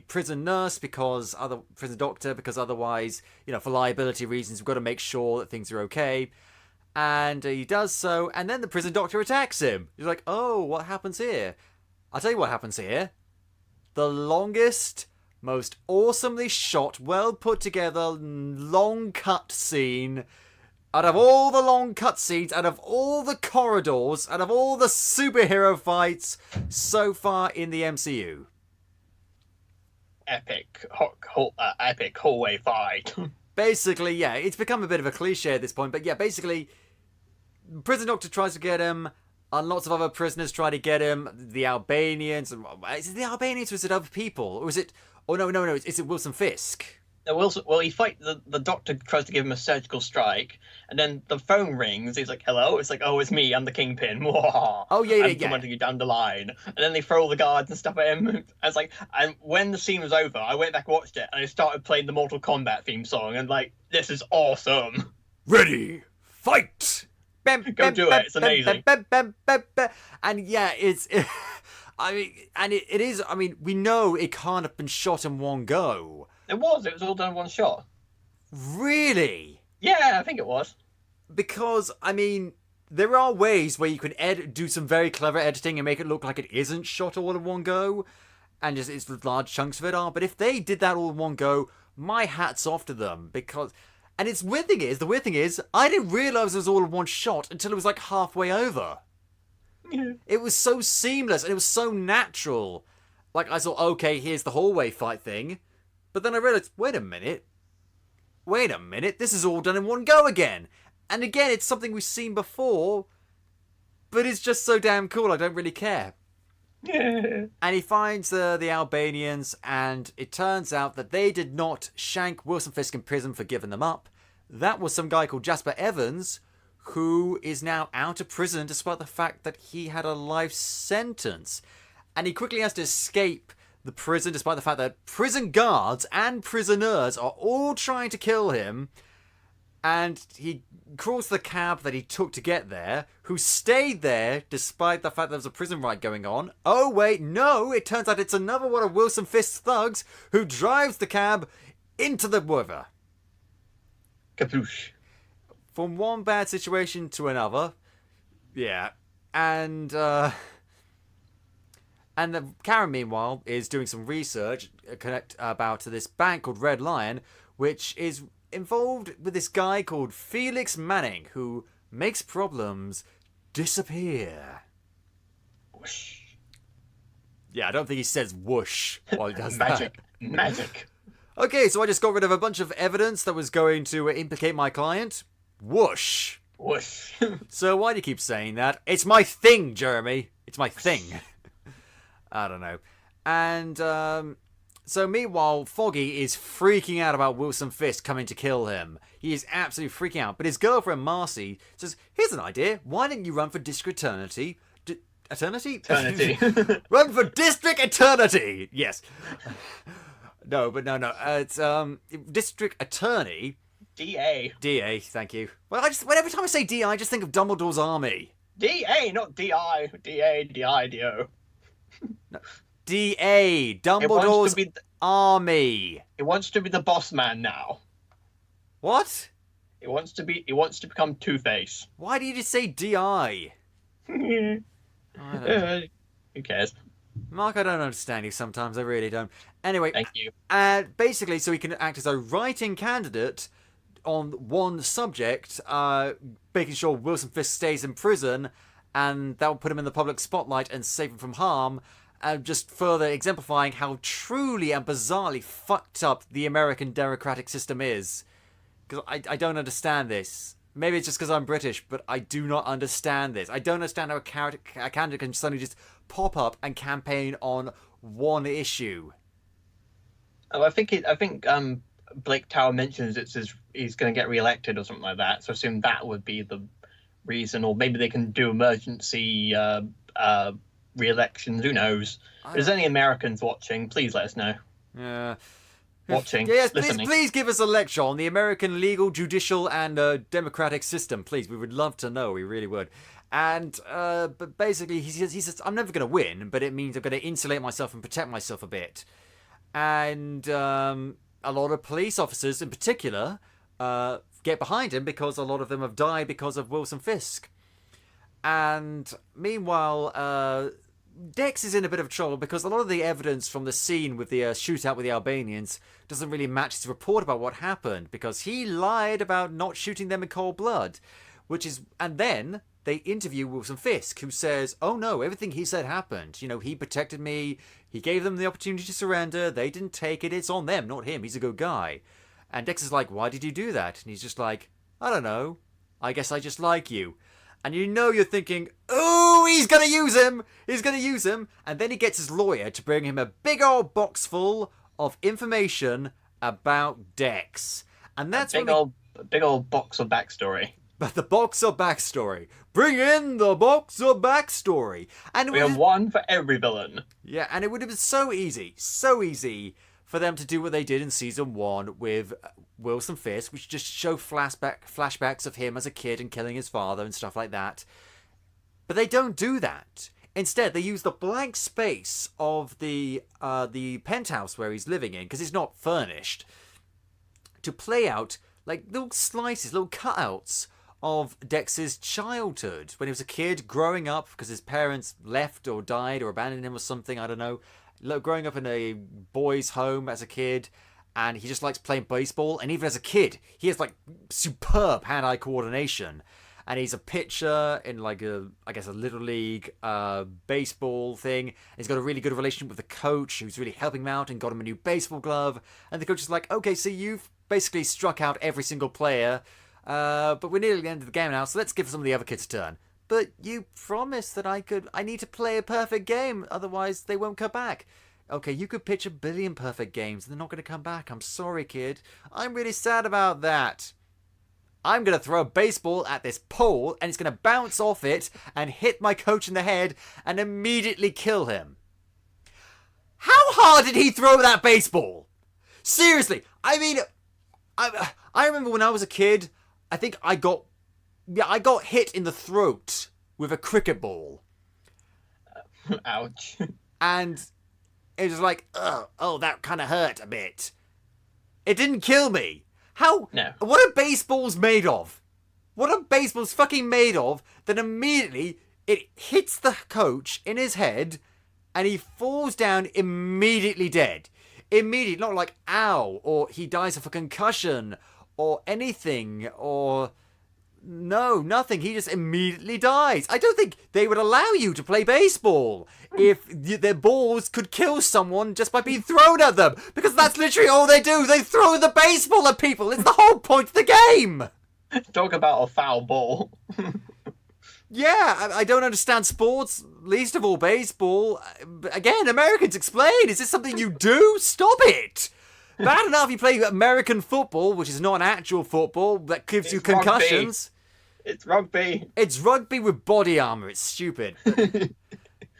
prison nurse prison doctor, because otherwise, you know, for liability reasons, we've got to make sure that things are okay. And he does so, and then the prison doctor attacks him. He's like, oh, what happens here? I'll tell you what happens here. The longest, most awesomely shot, well put together, long cut scene. Out of all the long cut scenes, out of all the corridors, out of all the superhero fights so far in the MCU. Epic hallway fight. Basically, yeah, it's become a bit of a cliche at this point, but yeah, basically, prison doctor tries to get him, and lots of other prisoners try to get him. The Albanians, is it the Albanians or is it other people? Or is it, oh no, is it Wilson Fisk? He fight the doctor tries to give him a surgical strike, and then the phone rings. He's like, "Hello." It's like, "Oh, it's me. I'm the Kingpin." Oh yeah. I'm coming to you down the line, and then they throw all the guards and stuff at him. I was like, and when the scene was over, I went back and watched it, and I started playing the Mortal Kombat theme song, and like, this is awesome. Ready, fight. Go do it. It's amazing. And yeah, it's. I mean, and it is. I mean, we know it can't have been shot in one go. It was all done in one shot. Really? Yeah, I think it was. Because, I mean, there are ways where you can do some very clever editing and make it look like it isn't shot all in one go, and just it's large chunks of it are. But if they did that all in one go, my hat's off to them because. And the weird thing is, I didn't realise it was all in one shot until it was like halfway over. Yeah. It was so seamless and it was so natural. Like, I thought, okay, here's the hallway fight thing. But then I realised, wait a minute, this is all done in one go again. And again, it's something we've seen before, but it's just so damn cool, I don't really care. Yeah. And he finds the Albanians, and it turns out that they did not shank Wilson Fisk in prison for giving them up. That was some guy called Jasper Evans, who is now out of prison despite the fact that he had a life sentence. And he quickly has to escape the prison despite the fact that prison guards and prisoners are all trying to kill him. And he crawls the cab that he took to get there, who stayed there despite the fact there was a prison riot going on. Oh, wait, no, it turns out it's another one of Wilson Fisk's thugs who drives the cab into the river. Caploosh. From one bad situation to another. Yeah. And Karen, meanwhile, is doing some research about this bank called Red Lion, which is involved with this guy called Felix Manning, who makes problems disappear. Whoosh. Yeah, I don't think he says whoosh while he does Magic. that. Magic. Okay, so I just got rid of a bunch of evidence that was going to implicate my client. Whoosh. Whoosh. So why do you keep saying that? It's my thing, Jeremy. It's my thing. I don't know. And, so meanwhile, Foggy is freaking out about Wilson Fisk coming to kill him. He is absolutely freaking out. But his girlfriend, Marcy, says, here's an idea. Why didn't you run for district eternity? Eternity? Run for district eternity! Yes. No. It's, district attorney. DA. DA, thank you. Well, every time I say DA, I just think of Dumbledore's army. DA, not DI. DA, DIDO. No. DA, Dumbledore's army. It wants to be the boss man now. What? It wants to become Two-Face. Why do you just say DI? Who cares? Mark, I don't understand you sometimes. I really don't. Anyway, Thank you. Basically, so he can act as a writing candidate on one subject, making sure Wilson Fisk stays in prison, and that will put him in the public spotlight and save him from harm. Just further exemplifying how truly and bizarrely fucked up the American democratic system is. Because I don't understand this. Maybe it's just because I'm British, but I do not understand this. I don't understand how a candidate can suddenly just pop up and campaign on one issue. Oh, I think Blake Tower mentions he's going to get re-elected or something like that. So I assume that would be the reason, or maybe they can do emergency re-elections. Who knows? If there's any Americans watching, please let us know. Yeah. Watching, yes, listening. please give us a lecture on the American legal, judicial, and democratic system. Please, we would love to know. We really would. And but basically, he says, I'm never going to win, but it means I'm going to insulate myself and protect myself a bit. And a lot of police officers, in particular, get behind him because a lot of them have died because of Wilson Fisk. And meanwhile, Dex is in a bit of trouble because a lot of the evidence from the scene with the shootout with the Albanians doesn't really match his report about what happened, because he lied about not shooting them in cold blood, and then they interview Wilson Fisk, who says, oh no, everything he said happened. You know, he protected me, he gave them the opportunity to surrender, they didn't take it, it's on them, not him, he's a good guy. And Dex is like, why did you do that? And he's just like, I don't know, I guess I just like you. And you know you're thinking, oh, he's going to use him. He's going to use him. And then he gets his lawyer to bring him a big old box full of information about Dex. And that's big old box of backstory. But the box of backstory. Bring in the box of backstory. And we have one for every villain. Yeah, and it would have been so easy for them to do what they did in season 1 with Wilson Fisk, which just show flashbacks of him as a kid and killing his father and stuff like that. But they don't do that. Instead, they use the blank space of the penthouse where he's living in, because it's not furnished, to play out like little slices, little cutouts of Dex's childhood when he was a kid, growing up because his parents left or died or abandoned him or something, I don't know. Growing up in a boys' home as a kid, and he just likes playing baseball. And even as a kid, he has like superb hand-eye coordination. And he's a pitcher in like a little league baseball thing. And he's got a really good relationship with the coach, who's really helping him out and got him a new baseball glove. And the coach is like, okay, so you've basically struck out every single player, but we're nearly at the end of the game now, so let's give some of the other kids a turn. But you promised that I need to play a perfect game, otherwise they won't come back. Okay, you could pitch 1 billion perfect games, and they're not going to come back. I'm sorry, kid. I'm really sad about that. I'm going to throw a baseball at this pole, and it's going to bounce off it and hit my coach in the head and immediately kill him. How hard did he throw that baseball? Seriously, I mean, I remember when I was a kid, I think I got hit in the throat with a cricket ball. Ouch. And it was like, oh, that kind of hurt a bit. It didn't kill me. How? No. What are baseballs made of? What are baseballs fucking made of that immediately it hits the coach in his head and he falls down immediately dead? Immediately, not like ow, or he dies of a concussion, or anything, or no, nothing. He just immediately dies. I don't think they would allow you to play baseball if their balls could kill someone just by being thrown at them, because that's literally all they do. They throw the baseball at people. It's the whole point of the game. Talk about a foul ball. Yeah, I don't understand sports, least of all baseball. Again, Americans, explain. Is this something you do? Stop it. Bad enough you play American football, which is not an actual football, that gives you concussions. Rugby. It's rugby. It's rugby with body armor. It's stupid.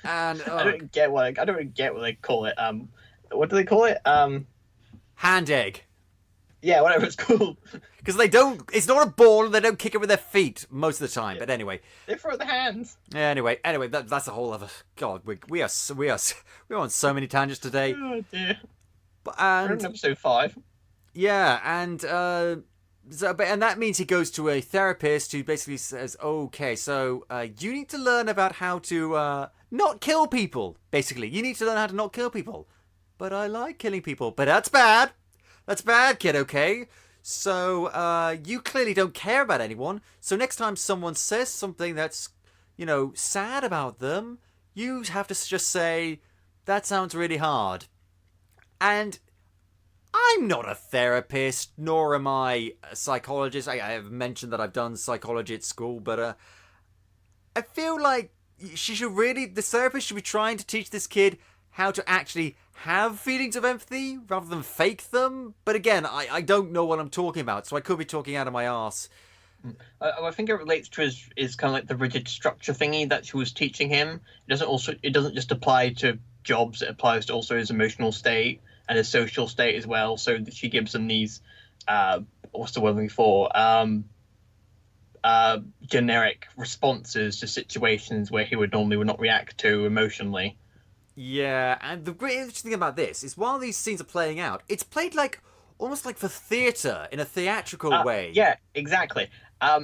And I don't get what they call it. What do they call it? Hand egg. Yeah, whatever it's called. Because they don't. It's not a ball, and they don't kick it with their feet most of the time. Yeah. But anyway, they throw the hands. Anyway, that's a whole other. God, we are on so many tangents today. Oh dear. And we're in episode 5. Yeah, and and that means he goes to a therapist who basically says, "Okay, so you need to learn about how to not kill people. Basically, you need to learn how to not kill people." But I like killing people. But that's bad. That's bad, kid. Okay. So you clearly don't care about anyone. So next time someone says something that's, sad about them, you have to just say, "That sounds really hard." And I'm not a therapist, nor am I a psychologist. I have mentioned that I've done psychology at school, but I feel like the therapist should be trying to teach this kid how to actually have feelings of empathy rather than fake them. But again, I don't know what I'm talking about, so I could be talking out of my arse. I think it relates to his kind of like the rigid structure thingy that she was teaching him. It doesn't just apply to jobs, it applies to also his emotional state and his social state as well. So that she gives him these what's the word for generic responses to situations where he would not react to emotionally. Yeah, and the great interesting thing about this is while these scenes are playing out, it's played like almost like for theatre in a theatrical way. Yeah, exactly. A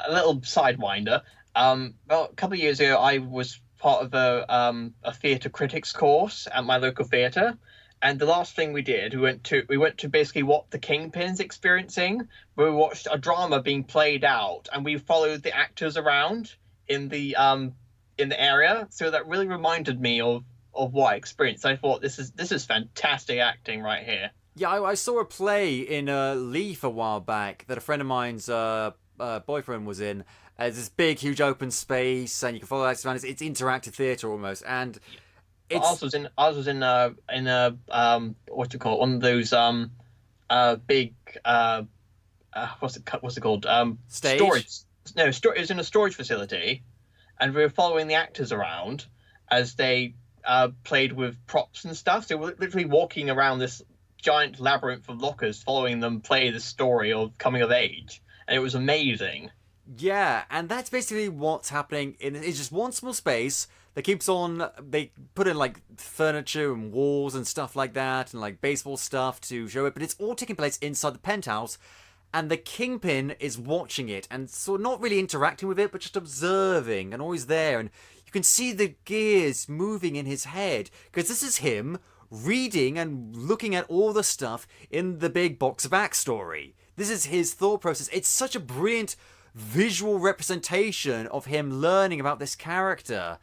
little sidewinder. Well, a couple of years ago, I was part of a theatre critics course at my local theatre, and the last thing we did, we went to basically what the Kingpin's experiencing. We watched a drama being played out, and we followed the actors around in the area. So that really reminded me of what I experienced. I thought this is fantastic acting right here. Yeah, I saw a play in Leaf a while back that a friend of mine's boyfriend was in. It's this big, huge open space, and you can follow actors around. It's interactive theatre almost, and ours was in what you call it, one of those big what's it called stage? Storage. No, it was in a storage facility, and we were following the actors around as they played with props and stuff. So we're literally walking around this giant labyrinth of lockers, following them play the story of coming of age, and it was amazing. Yeah, and that's basically what's happening. It's just one small space that keeps on. They put in like furniture and walls and stuff like that, and like baseball stuff to show it, but it's all taking place inside the penthouse. And the Kingpin is watching it, and so not really interacting with it, but just observing, and always there. And you can see the gears moving in his head, because this is him reading and looking at all the stuff in the big box backstory. This is his thought process. It's such a brilliant visual representation of him learning about this character.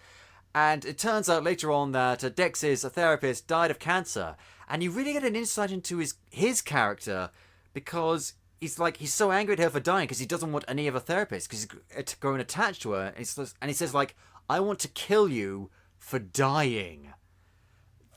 And it turns out later on that Dex's therapist died of cancer. And you really get an insight into his character, because he's so angry at her for dying because he doesn't want any other therapist because he's growing attached to her. And he says, like, I want to kill you for dying.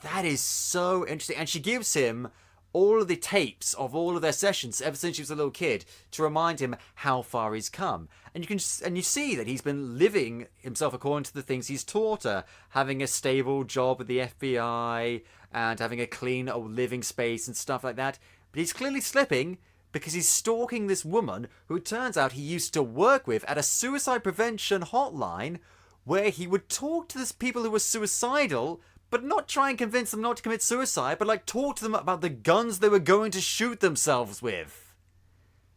That is so interesting. And she gives him all of the tapes of all of their sessions ever since he was a little kid to remind him how far he's come. And you see that he's been living himself according to the things he's taught her, having a stable job with the FBI and having a clean living space and stuff like that. But he's clearly slipping because he's stalking this woman who it turns out he used to work with at a suicide prevention hotline, where he would talk to these people who were suicidal, but not try and convince them not to commit suicide, but like talk to them about the guns they were going to shoot themselves with.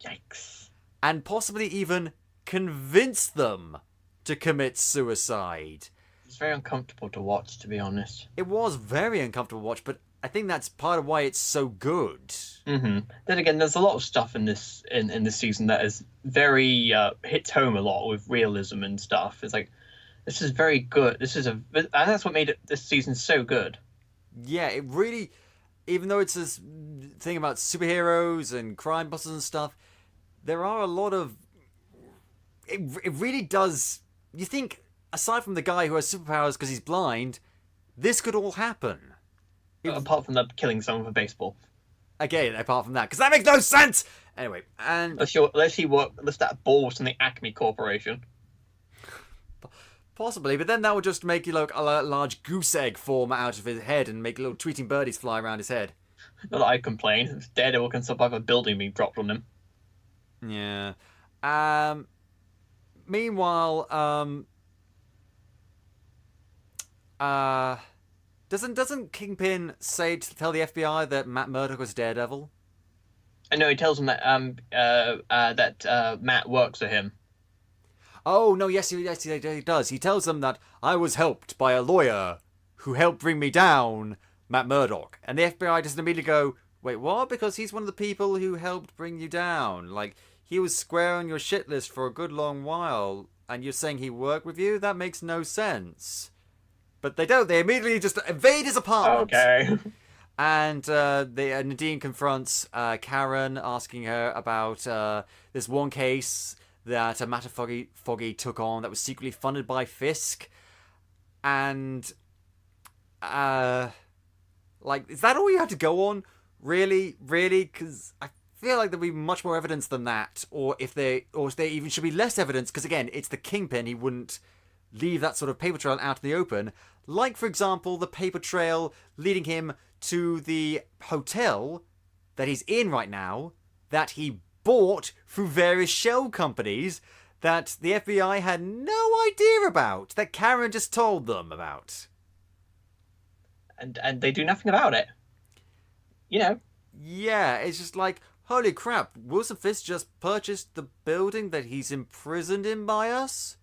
Yikes. And possibly even convince them to commit suicide. It's very uncomfortable to watch, to be honest. It was very uncomfortable to watch, but I think that's part of why it's so good. Mm-hmm. Then again, there's a lot of stuff in this season that is very hits home a lot with realism and stuff. It's like, this is very good. And that's what made this season so good. Yeah, it really, even though it's this thing about superheroes and crime busters and stuff, there are a lot of, it really does, you think, aside from the guy who has superpowers because he's blind, this could all happen. Apart from the killing someone for baseball. Again, apart from that, because that makes no sense! Anyway, and... Unless he lifts that balls from the Acme Corporation. Possibly, but then that would just make you look a large goose egg form out of his head and make little tweeting birdies fly around his head. Not that I complain. Daredevil can survive a building being dropped on him. Yeah. Meanwhile, doesn't Kingpin tell the FBI that Matt Murdock was Daredevil? I know he tells them that Matt works for him. Oh, no, yes, he does. He tells them that I was helped by a lawyer who helped bring me down, Matt Murdock. And the FBI doesn't immediately go, wait, what? Because he's one of the people who helped bring you down. Like, he was square on your shit list for a good long while, and you're saying he worked with you? That makes no sense. But they don't. They immediately just invade his apartment. Okay. And Nadine confronts Karen, asking her about this one case that Matt Foggy took on that was secretly funded by Fisk. And, is that all you had to go on? Really? Really? Because I feel like there'd be much more evidence than that. Or if there even should be less evidence, because again, it's the Kingpin. He wouldn't leave that sort of paper trail out in the open. Like, for example, the paper trail leading him to the hotel that he's in right now, that he bought through various shell companies that the FBI had no idea about, that Karen just told them about. And they do nothing about it. You know. Yeah, it's just like, holy crap, Wilson Fisk just purchased the building that he's imprisoned in by us?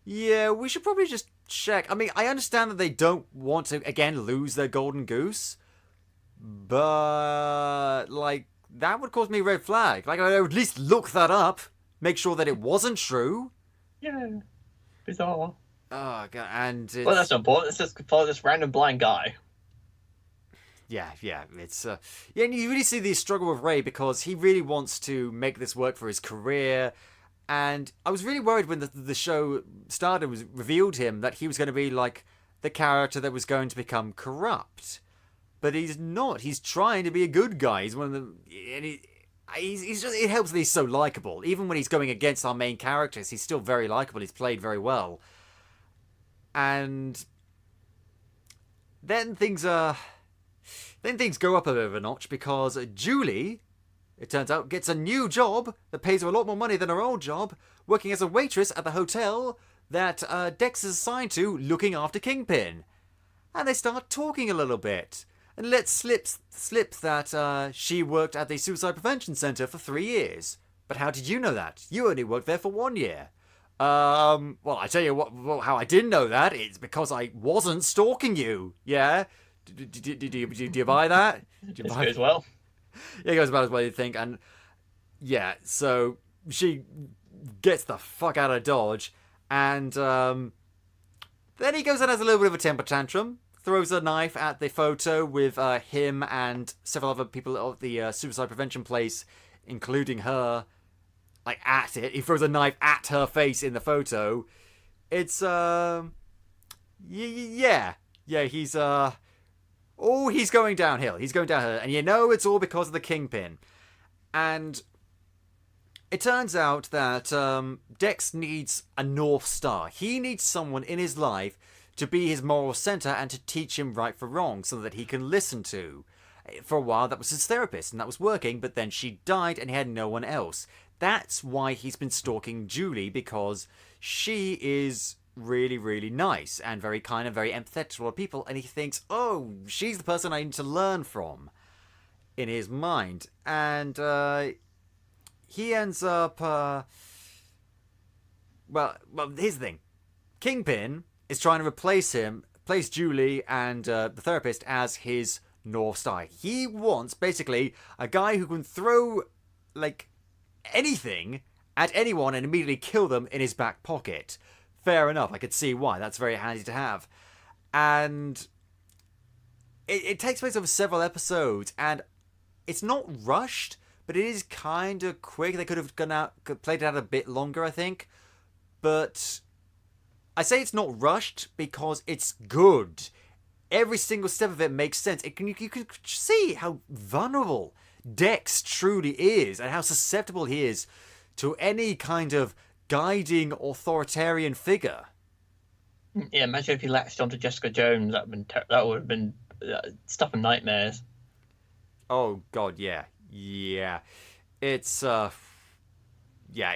Yeah, we should probably just check. I mean, I understand that they don't want to, again, lose their golden goose, but, like, that would cause me a red flag. Like, I would at least look that up, make sure that it wasn't true. Yeah, bizarre. Oh, God, and it's... Well, that's not important. It's just for this random blind guy. Yeah, it's... yeah, and you really see the struggle with Ray, because he really wants to make this work for his career. And I was really worried when the show started, was revealed him that he was going to be like the character that was going to become corrupt. But he's not. He's trying to be a good guy. He's one of the... And he's just, it helps that he's so likable. Even when he's going against our main characters, he's still very likable. He's played very well. And then things go up a bit of a notch, because Julie, it turns out, gets a new job that pays her a lot more money than her old job, working as a waitress at the hotel that Dex is assigned to, looking after Kingpin. And they start talking a little bit. And let slip that she worked at the Suicide Prevention Center for 3 years. But how did you know that? You only worked there for 1 year. Well, I tell you what, how I didn't know that. It's because I wasn't stalking you. Yeah? Do you buy that? Do you This buy goes well. Yeah, it goes about as well as you think. And yeah, so she gets the fuck out of Dodge. And then he goes and has a little bit of a temper tantrum. Throws a knife at the photo with him and several other people of the suicide prevention place, including her, like, at it. He throws a knife at her face in the photo. It's, yeah. Yeah, he's going downhill. He's going downhill. And you know it's all because of the Kingpin. And it turns out that Dex needs a North Star. He needs someone in his life to be his moral center and to teach him right for wrong so that he can listen to. For a while, that was his therapist, and that was working, but then she died and he had no one else. That's why he's been stalking Julie, because she is really, really nice and very kind and very empathetic to other people, and he thinks, oh, she's the person I need to learn from in his mind. And he ends up... Well, here's the thing. Kingpin is trying to replace Julie and the therapist as his North Star. He wants, basically, a guy who can throw, like, anything at anyone and immediately kill them in his back pocket. Fair enough, I could see why. That's very handy to have. And it takes place over several episodes, and it's not rushed, but it is kind of quick. They could have played it out a bit longer, I think. But I say it's not rushed because it's good. Every single step of it makes sense. You can see how vulnerable Dex truly is and how susceptible he is to any kind of guiding authoritarian figure. Yeah, imagine if he latched onto Jessica Jones. That would have been stuff and nightmares. Oh God, yeah. It's yeah.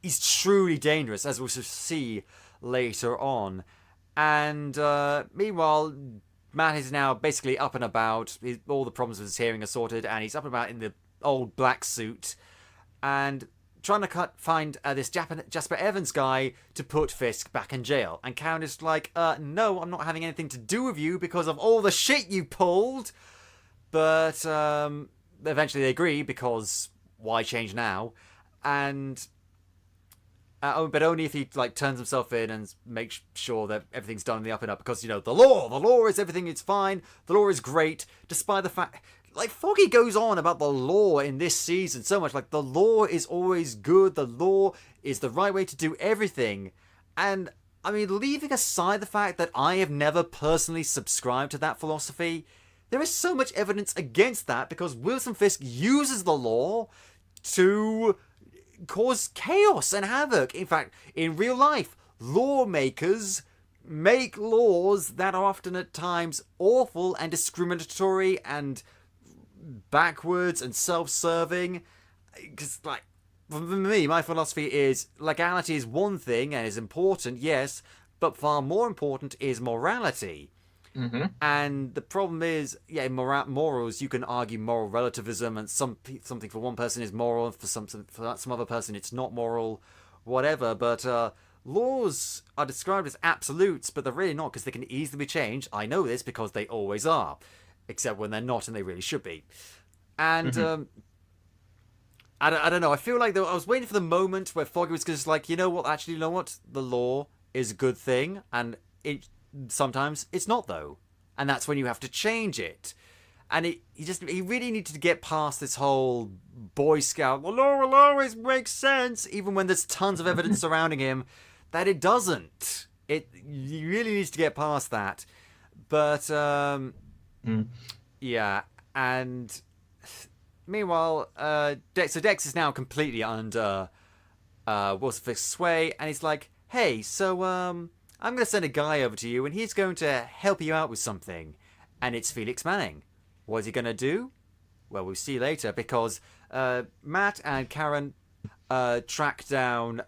He's truly dangerous, as we'll see later on. And meanwhile, Matt is now basically up and about. All the problems with his hearing are sorted, and he's up and about in the old black suit and trying to find this Jasper Evans guy to put Fisk back in jail. And Karen is like, no, I'm not having anything to do with you because of all the shit you pulled. But eventually they agree, because why change now? And but only if he turns himself in and makes sure that everything's done in the up and up, because the law is everything. It's fine. The law is great, despite the fact Foggy goes on about the law in this season so much. The law is always good. The law is the right way to do everything. And I mean, leaving aside the fact that I have never personally subscribed to that philosophy, there is so much evidence against that, because Wilson Fisk uses the law to cause chaos and havoc. In fact, in real life, lawmakers make laws that are often at times awful and discriminatory and backwards and self-serving. Because, for me, my philosophy is legality is one thing and is important, yes, but far more important is morality. Mm-hmm. And the problem is, morals, you can argue moral relativism, and something for one person is moral, for some other person it's not moral, whatever. But laws are described as absolutes, but they're really not, because they can easily be changed. I know this because they always are, except when they're not, and they really should be. And I don't know. I feel like I was waiting for the moment where Foggy was just like, you know what? The law is a good thing, and sometimes it's not, though, and that's when you have to change it. And he really needed to get past this whole Boy Scout, the law will always make sense, even when there's tons of evidence surrounding him that it doesn't. He really needs to get past that. But yeah, and meanwhile, Dex is now completely under Wilson Fisk's sway, and he's like, hey, so I'm going to send a guy over to you, and he's going to help you out with something. And it's Felix Manning. What is he going to do? Well, we'll see later, because Matt and Karen track down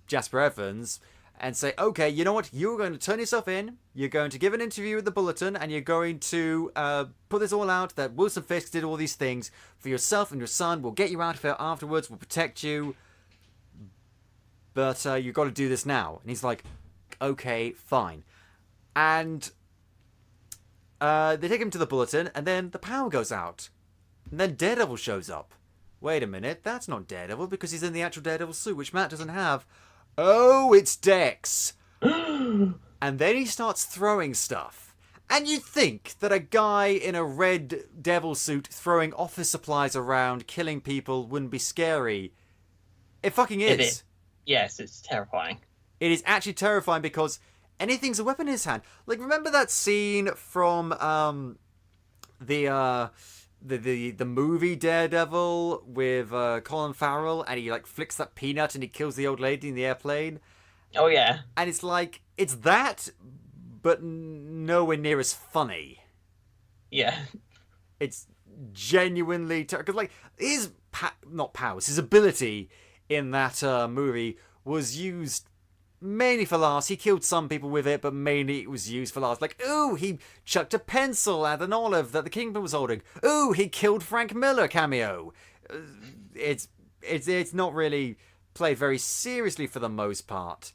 Jasper Evans and say, okay, you know what? You're going to turn yourself in. You're going to give an interview at the Bulletin, and you're going to put this all out, that Wilson Fisk did all these things for yourself and your son. We'll get you out of here afterwards. We'll protect you. But you've got to do this now. And he's like, okay, fine. And They take him to the bulletin, and then the power goes out. And then Daredevil shows up. Wait a minute, that's not Daredevil because he's in the actual Daredevil suit, which Matt doesn't have. Oh, it's Dex. And then he starts throwing stuff. And you'd think that a guy in a red devil suit throwing office supplies around, killing people, wouldn't be scary. It fucking is. It is. Yes, it's terrifying. It is actually terrifying because anything's a weapon in his hand. Like, remember that scene from the movie Daredevil with Colin Farrell, and he like flicks that peanut and he kills the old lady in the airplane? Oh yeah. And it's like, it's that, but nowhere near as funny. Yeah. It's genuinely because like his not powers, his ability in that movie was used mainly for laughs. He killed some people with it, but mainly it was used for laughs. Like, ooh, he chucked a pencil at an olive that the Kingpin was holding. Ooh, he killed Frank Miller cameo. It's not really played very seriously for the most part.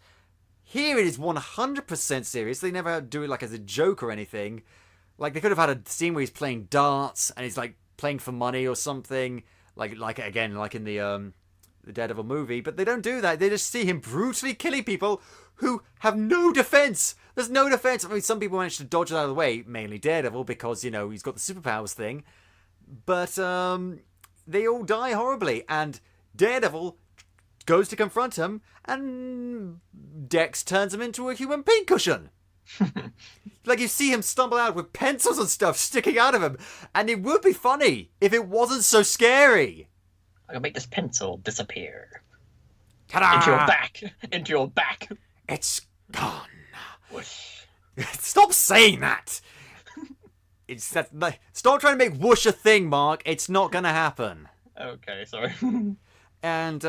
Here it is 100% serious. They never do it like as a joke or anything. Like, they could have had a scene where he's playing darts and he's like playing for money or something. Like again, like in the Daredevil movie, but they don't do that. They just see him brutally killing people who have no defense. There's no defense. I mean, some people manage to dodge it out of the way, mainly Daredevil, because, you know, he's got the superpowers thing. But they all die horribly, and Daredevil goes to confront him, and Dex turns him into a human pincushion. Like, you see him stumble out with pencils and stuff sticking out of him, and it would be funny if it wasn't so scary. I can make this pencil disappear. Ta-da! Into your back. It's gone. Whoosh. Stop saying that. Stop trying to make whoosh a thing, Mark. It's not gonna happen. Okay, sorry. And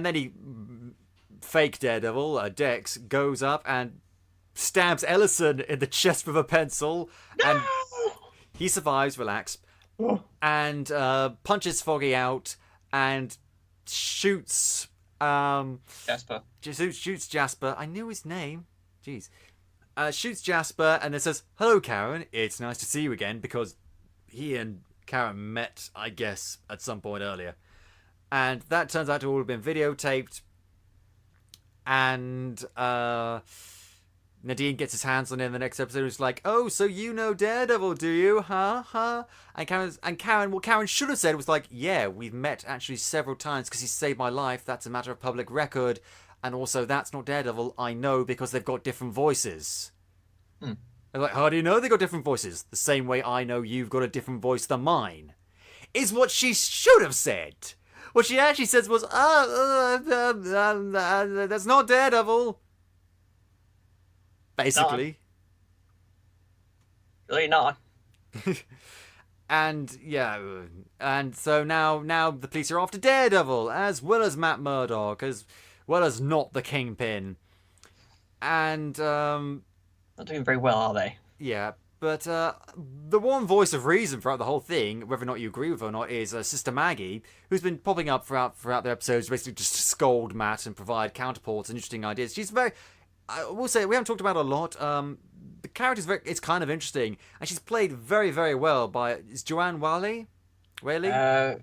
then he, fake Daredevil, Dex, goes up and stabs Ellison in the chest with a pencil, and he survives. Relax. And punches Foggy out and shoots Jasper. Shoots Jasper. I knew his name. Jeez. Shoots Jasper and then says, "Hello, Karen. It's nice to see you again," because he and Karen met, I guess, at some point earlier. And that turns out to all have been videotaped. And Nadine gets his hands on it in the next episode. It's like, "Oh, so you know Daredevil, do you? Huh? And Karen, what Karen should have said was like, "Yeah, we've met actually several times because he saved my life. That's a matter of public record. And also, that's not Daredevil. I know because they've got different voices." They're like, "How do you know they got different voices?" "The same way I know you've got a different voice than mine," is what she should have said. What she actually says was, "That's not Daredevil." Basically. Really not. And yeah, and so now the police are after Daredevil, as well as Matt Murdock, as well as not the Kingpin. And Not doing very well, are they? yeah, but the one voice of reason throughout the whole thing, whether or not you agree with her or not, is Sister Maggie, who's been popping up throughout the episodes, basically just to scold Matt and provide counterparts and interesting ideas. She's very, I will say, we haven't talked about it a lot. The character's it's kind of interesting, and she's played very, very well by, is Joanne Whaley? I don't know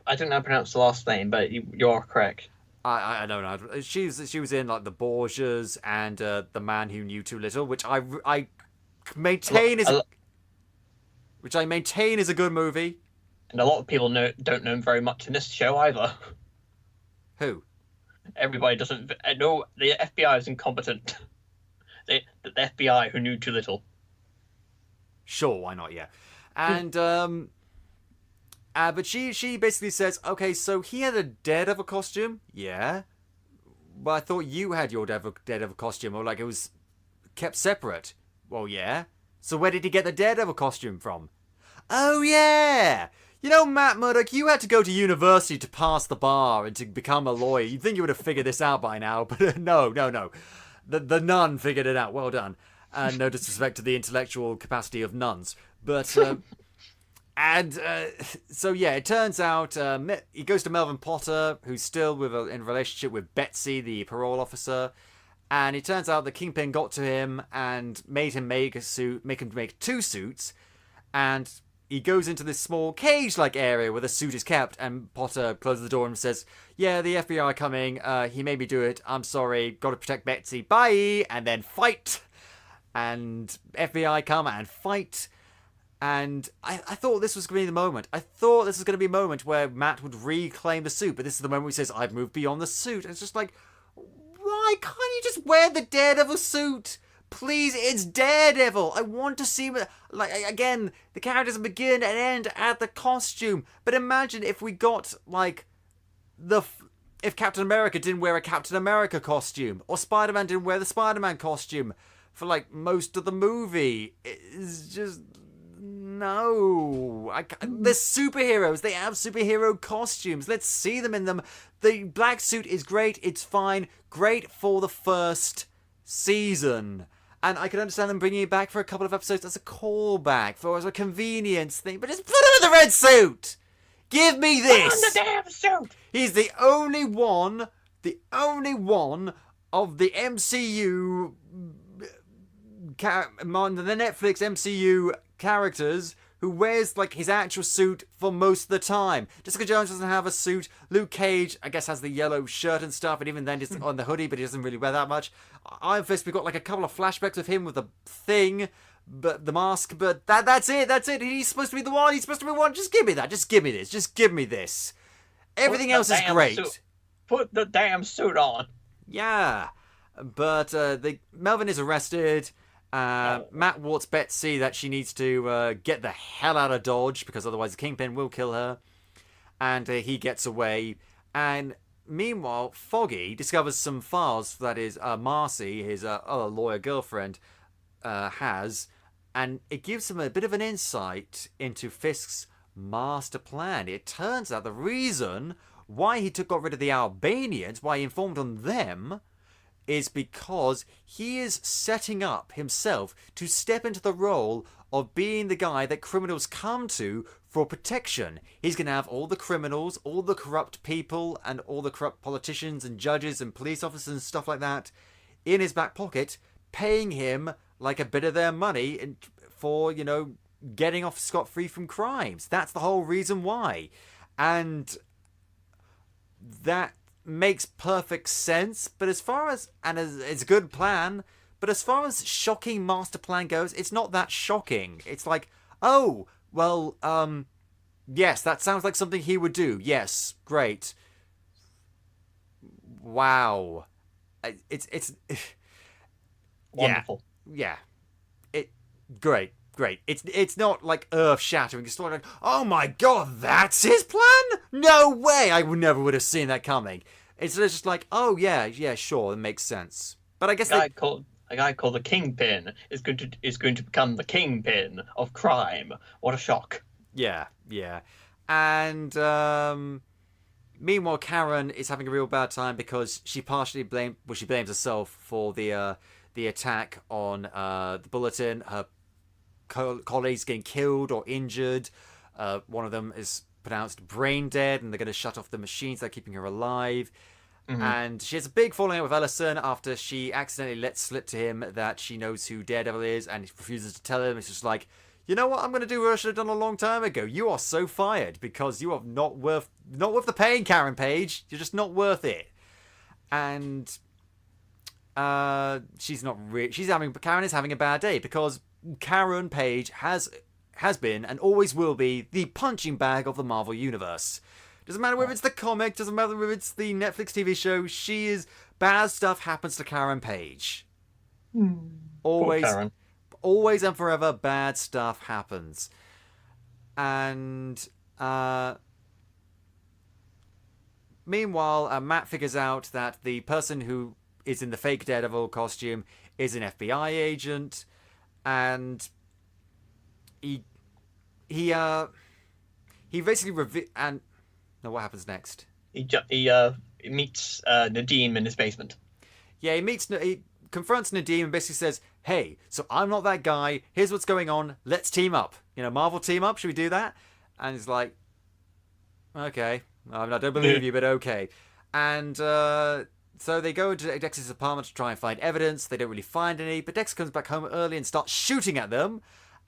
how to pronounce the last name, but you're correct. I don't know. She was in like The Borgias and The Man Who Knew Too Little, which I maintain is a good movie. And a lot of people don't know him very much in this show either. Who? Everybody doesn't. No, the FBI is incompetent. The FBI who knew too little. Sure, why not? Yeah, and but she basically says, "Okay, so he had a Daredevil costume, yeah. But I thought you had your Daredevil costume, or like it was kept separate. Well, yeah. So where did he get the Daredevil costume from? Oh yeah." You know, Matt Murdock, you had to go to university to pass the bar and to become a lawyer. You'd think you would have figured this out by now, but no. The nun figured it out. Well done. And no disrespect to the intellectual capacity of nuns. But, so yeah, it turns out he goes to Melvin Potter, who's still in a relationship with Betsy, the parole officer. And it turns out the Kingpin got to him and made him make him make 2 suits, and he goes into this small cage-like area where the suit is kept, and Potter closes the door and says, yeah, the FBI are coming, he made me do it, I'm sorry, gotta protect Betsy, bye, and then fight. And FBI come and fight, and I thought this was going to be the moment. I thought this was going to be a moment where Matt would reclaim the suit, but this is the moment where he says, I've moved beyond the suit. And it's just like, why can't you just wear the Daredevil suit? Please, it's Daredevil. I want to see, like, again, the characters begin and end at the costume. But imagine if we got, like, if Captain America didn't wear a Captain America costume, or Spider-Man didn't wear the Spider-Man costume for, like, most of the movie. It's just, no. They're superheroes. They have superhero costumes. Let's see them in them. The black suit is great. It's fine. Great for the first season. And I can understand them bringing it back for a couple of episodes as a callback, as a convenience thing. But just put him in the red suit! Give me this! Put on the damn suit! He's the only one of the MCU, the Netflix MCU characters who wears, like, his actual suit for most of the time. Jessica Jones doesn't have a suit. Luke Cage, I guess, has the yellow shirt and stuff, and even then just on the hoodie, but he doesn't really wear that much. Iron Fist, we've got, like, a couple of flashbacks of him with the thing, but the mask, but that's it. He's supposed to be the one. Just give me that. Just give me this. Just give me this. Everything else is great. Suit. Put the damn suit on. Yeah. But Melvin is arrested. Matt warns Betsy that she needs to get the hell out of Dodge because otherwise the Kingpin will kill her, and he gets away. And meanwhile, Foggy discovers some files that is Marcy, his other lawyer girlfriend, has, and it gives him a bit of an insight into Fisk's master plan. It turns out the reason why he got rid of the Albanians, why he informed on them, is because he is setting up himself to step into the role of being the guy that criminals come to for protection. He's going to have all the criminals, all the corrupt people, and all the corrupt politicians and judges and police officers and stuff like that in his back pocket, paying him like a bit of their money for, getting off scot-free from crimes. That's the whole reason why. And that makes perfect sense, but it's a good plan, but as far as shocking master plan goes, it's not that shocking. It's like, oh, well, yes, that sounds like something he would do. Yes, great. Wow. It's wonderful. Yeah. Great. It's not like earth-shattering. It's not like, oh my god, that's his plan? No way! I never would have seen that coming. It's just like, oh yeah, sure, it makes sense. But I guess a guy called the Kingpin is going to become the Kingpin of crime. What a shock! Yeah. And meanwhile, Karen is having a real bad time because she she blames herself for the attack on the Bulletin. Her colleagues getting killed or injured. One of them is pronounced brain dead, and they're going to shut off the machines that are keeping her alive. Mm-hmm. And she has a big falling out with Ellison after she accidentally lets slip to him that she knows who Daredevil is, and he refuses to tell him. It's just like, you know what I'm going to do what I should have done a long time ago. You are so fired because you are not worth the pain, Karen Page. You're just not worth it. And Karen is having a bad day because Karen Page has been and always will be the punching bag of the Marvel Universe. Doesn't matter whether it's the comic, doesn't matter whether it's the Netflix TV show, bad stuff happens to Karen Page. Always, poor Karen. Always and forever, bad stuff happens. And meanwhile, Matt figures out that the person who is in the fake Daredevil costume is an FBI agent, and he basically what happens next? He meets Nadeem in his basement. Yeah, he confronts Nadeem and basically says, hey, so I'm not that guy, here's what's going on, let's team up. Marvel team up, should we do that? And he's like, okay, I don't believe you, but okay. And So they go into Dex's apartment to try and find evidence. They don't really find any, but Dex comes back home early and starts shooting at them.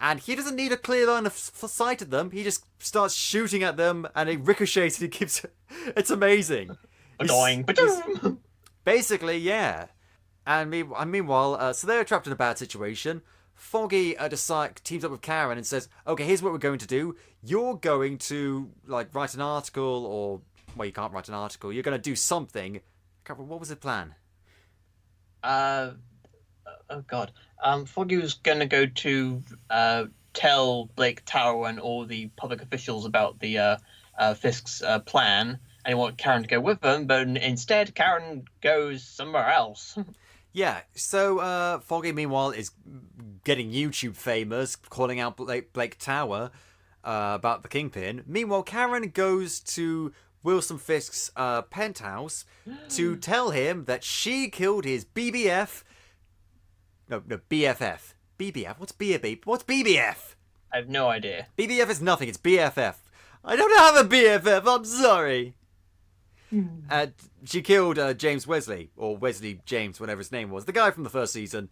And he doesn't need a clear line of sight at them. He just starts shooting at them, and it ricochets and he keeps... It's amazing. Annoying. Basically, yeah. And meanwhile, so they're trapped in a bad situation. Foggy teams up with Karen and says, okay, here's what we're going to do. You're going to, like, write an article, or... Well, you can't write an article. You're going to do something. What was the plan? Oh, God. Foggy was going to go to tell Blake Tower and all the public officials about the Fisk's plan, and he wanted Karen to go with them, but instead Karen goes somewhere else. Yeah, so Foggy, meanwhile, is getting YouTube famous, calling out Blake Tower about the Kingpin. Meanwhile, Karen goes to Wilson Fisk's penthouse to tell him that she killed his BBF. No, BFF. BBF? What's BFF? What's BBF? I have no idea. BBF is nothing, it's BFF. I don't have a BFF, I'm sorry. She killed James Wesley, or Wesley James, whatever his name was, the guy from the first season.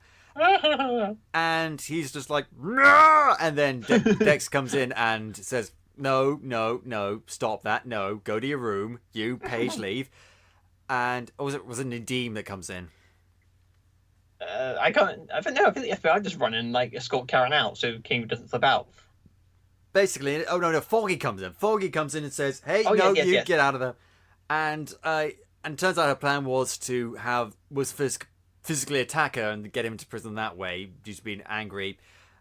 And he's just like, no! And then Dex comes in and says, no, stop that, no, go to your room, you, Paige, leave. And was it Nadeem that comes in? I don't know. I think the FBI just run and like escort Karen out so King doesn't flip out. Basically, no, Foggy comes in. Foggy comes in and says, hey, yes. Get out of there. And turns out her plan was Fisk physically attack her and get him into prison that way, due to being angry.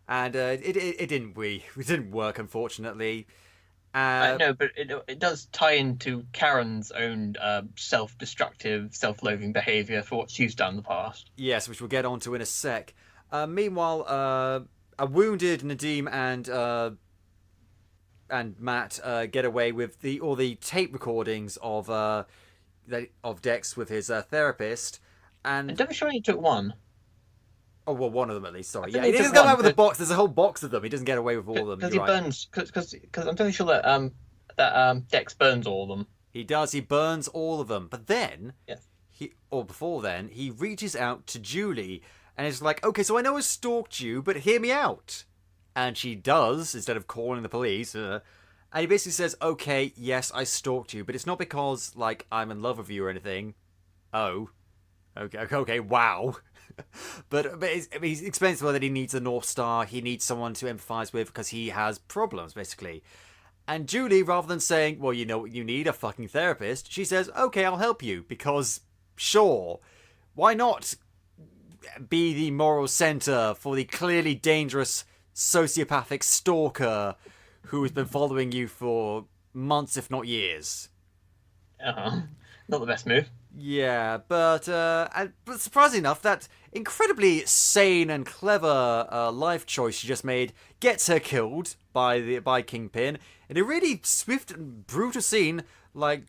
And it didn't work, unfortunately. No, but it does tie into Karen's own self-destructive, self-loathing behaviour for what she's done in the past. Yes, which we'll get onto in a sec. Meanwhile, a wounded Nadeem and Matt get away with all the tape recordings of Dex with his therapist. And I'm definitely sure he took one. Oh, well, one of them at least, sorry. Yeah, he doesn't come out with a box. There's a whole box of them. He doesn't get away with all of them. Because he burns... Because I'm fairly sure that Dex burns all of them. He does. He burns all of them. But then... Yes. Before then, he reaches out to Julie and is like, okay, so I know I stalked you, but hear me out. And she does, instead of calling the police. And he basically says, okay, yes, I stalked you, but it's not because, like, I'm in love with you or anything. Oh. Okay, wow. But he explains to her that he needs a North Star. He needs someone to empathize with because he has problems, basically. And Julie, rather than saying, well, you know what you need, a fucking therapist, she says, okay, I'll help you because, sure, why not be the moral center for the clearly dangerous sociopathic stalker who has been following you for months, if not years? Not the best move. Yeah, but surprisingly enough, that incredibly sane and clever life choice she just made gets her killed by Kingpin in a really swift and brutal scene. Like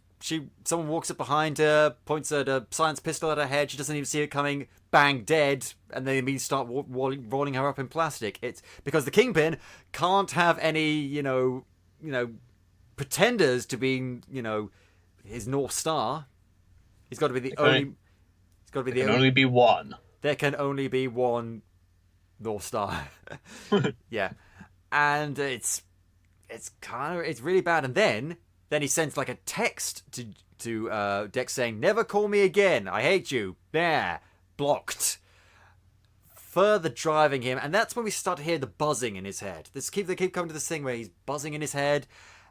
someone walks up behind her, points a science pistol at her head. She doesn't even see it coming. Bang, dead, and they immediately start rolling her up in plastic. It's because the Kingpin can't have any, pretenders to being, his North Star. He's got to be the only. He's got to be the only. Only be one. There can only be one North Star. Yeah, and it's really bad. And then he sends like a text to Dex saying, "Never call me again. I hate you." There, blocked. Further driving him, and that's when we start to hear the buzzing in his head. They keep coming to this thing where he's buzzing in his head.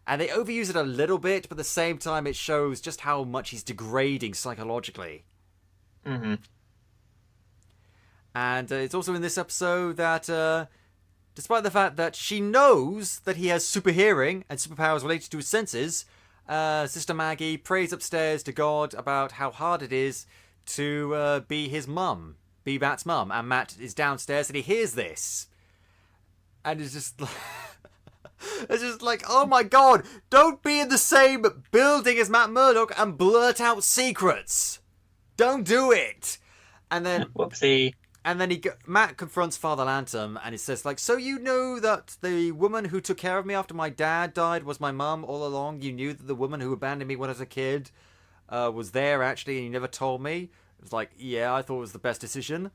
And they overuse it a little bit, but at the same time it shows just how much he's degrading psychologically. Mm-hmm. And it's also in this episode that, despite the fact that she knows that he has super hearing and superpowers related to his senses, Sister Maggie prays upstairs to God about how hard it is to be his mum, be Matt's mum. And Matt is downstairs and he hears this. And it's just like... It's just like, oh my god, don't be in the same building as Matt Murdock and blurt out secrets. Don't do it. And then, whoopsie. And then Matt confronts Father Lantom and he says, like, so you know that the woman who took care of me after my dad died was my mum all along? You knew that the woman who abandoned me when I was a kid was there actually and you never told me? It's like, yeah, I thought it was the best decision.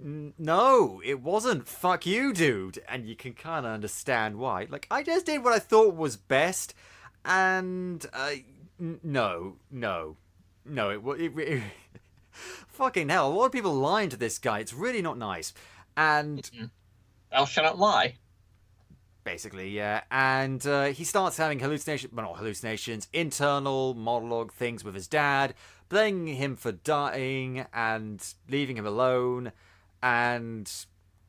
No, it wasn't. Fuck you, dude. And you can kind of understand why. Like, I just did what I thought was best, and no, it fucking hell. A lot of people lying to this guy. It's really not nice. And Thou shalt not lie. basically, yeah. And he starts having hallucinations, well, not hallucinations, internal monologue things with his dad, blaming him for dying and leaving him alone. And,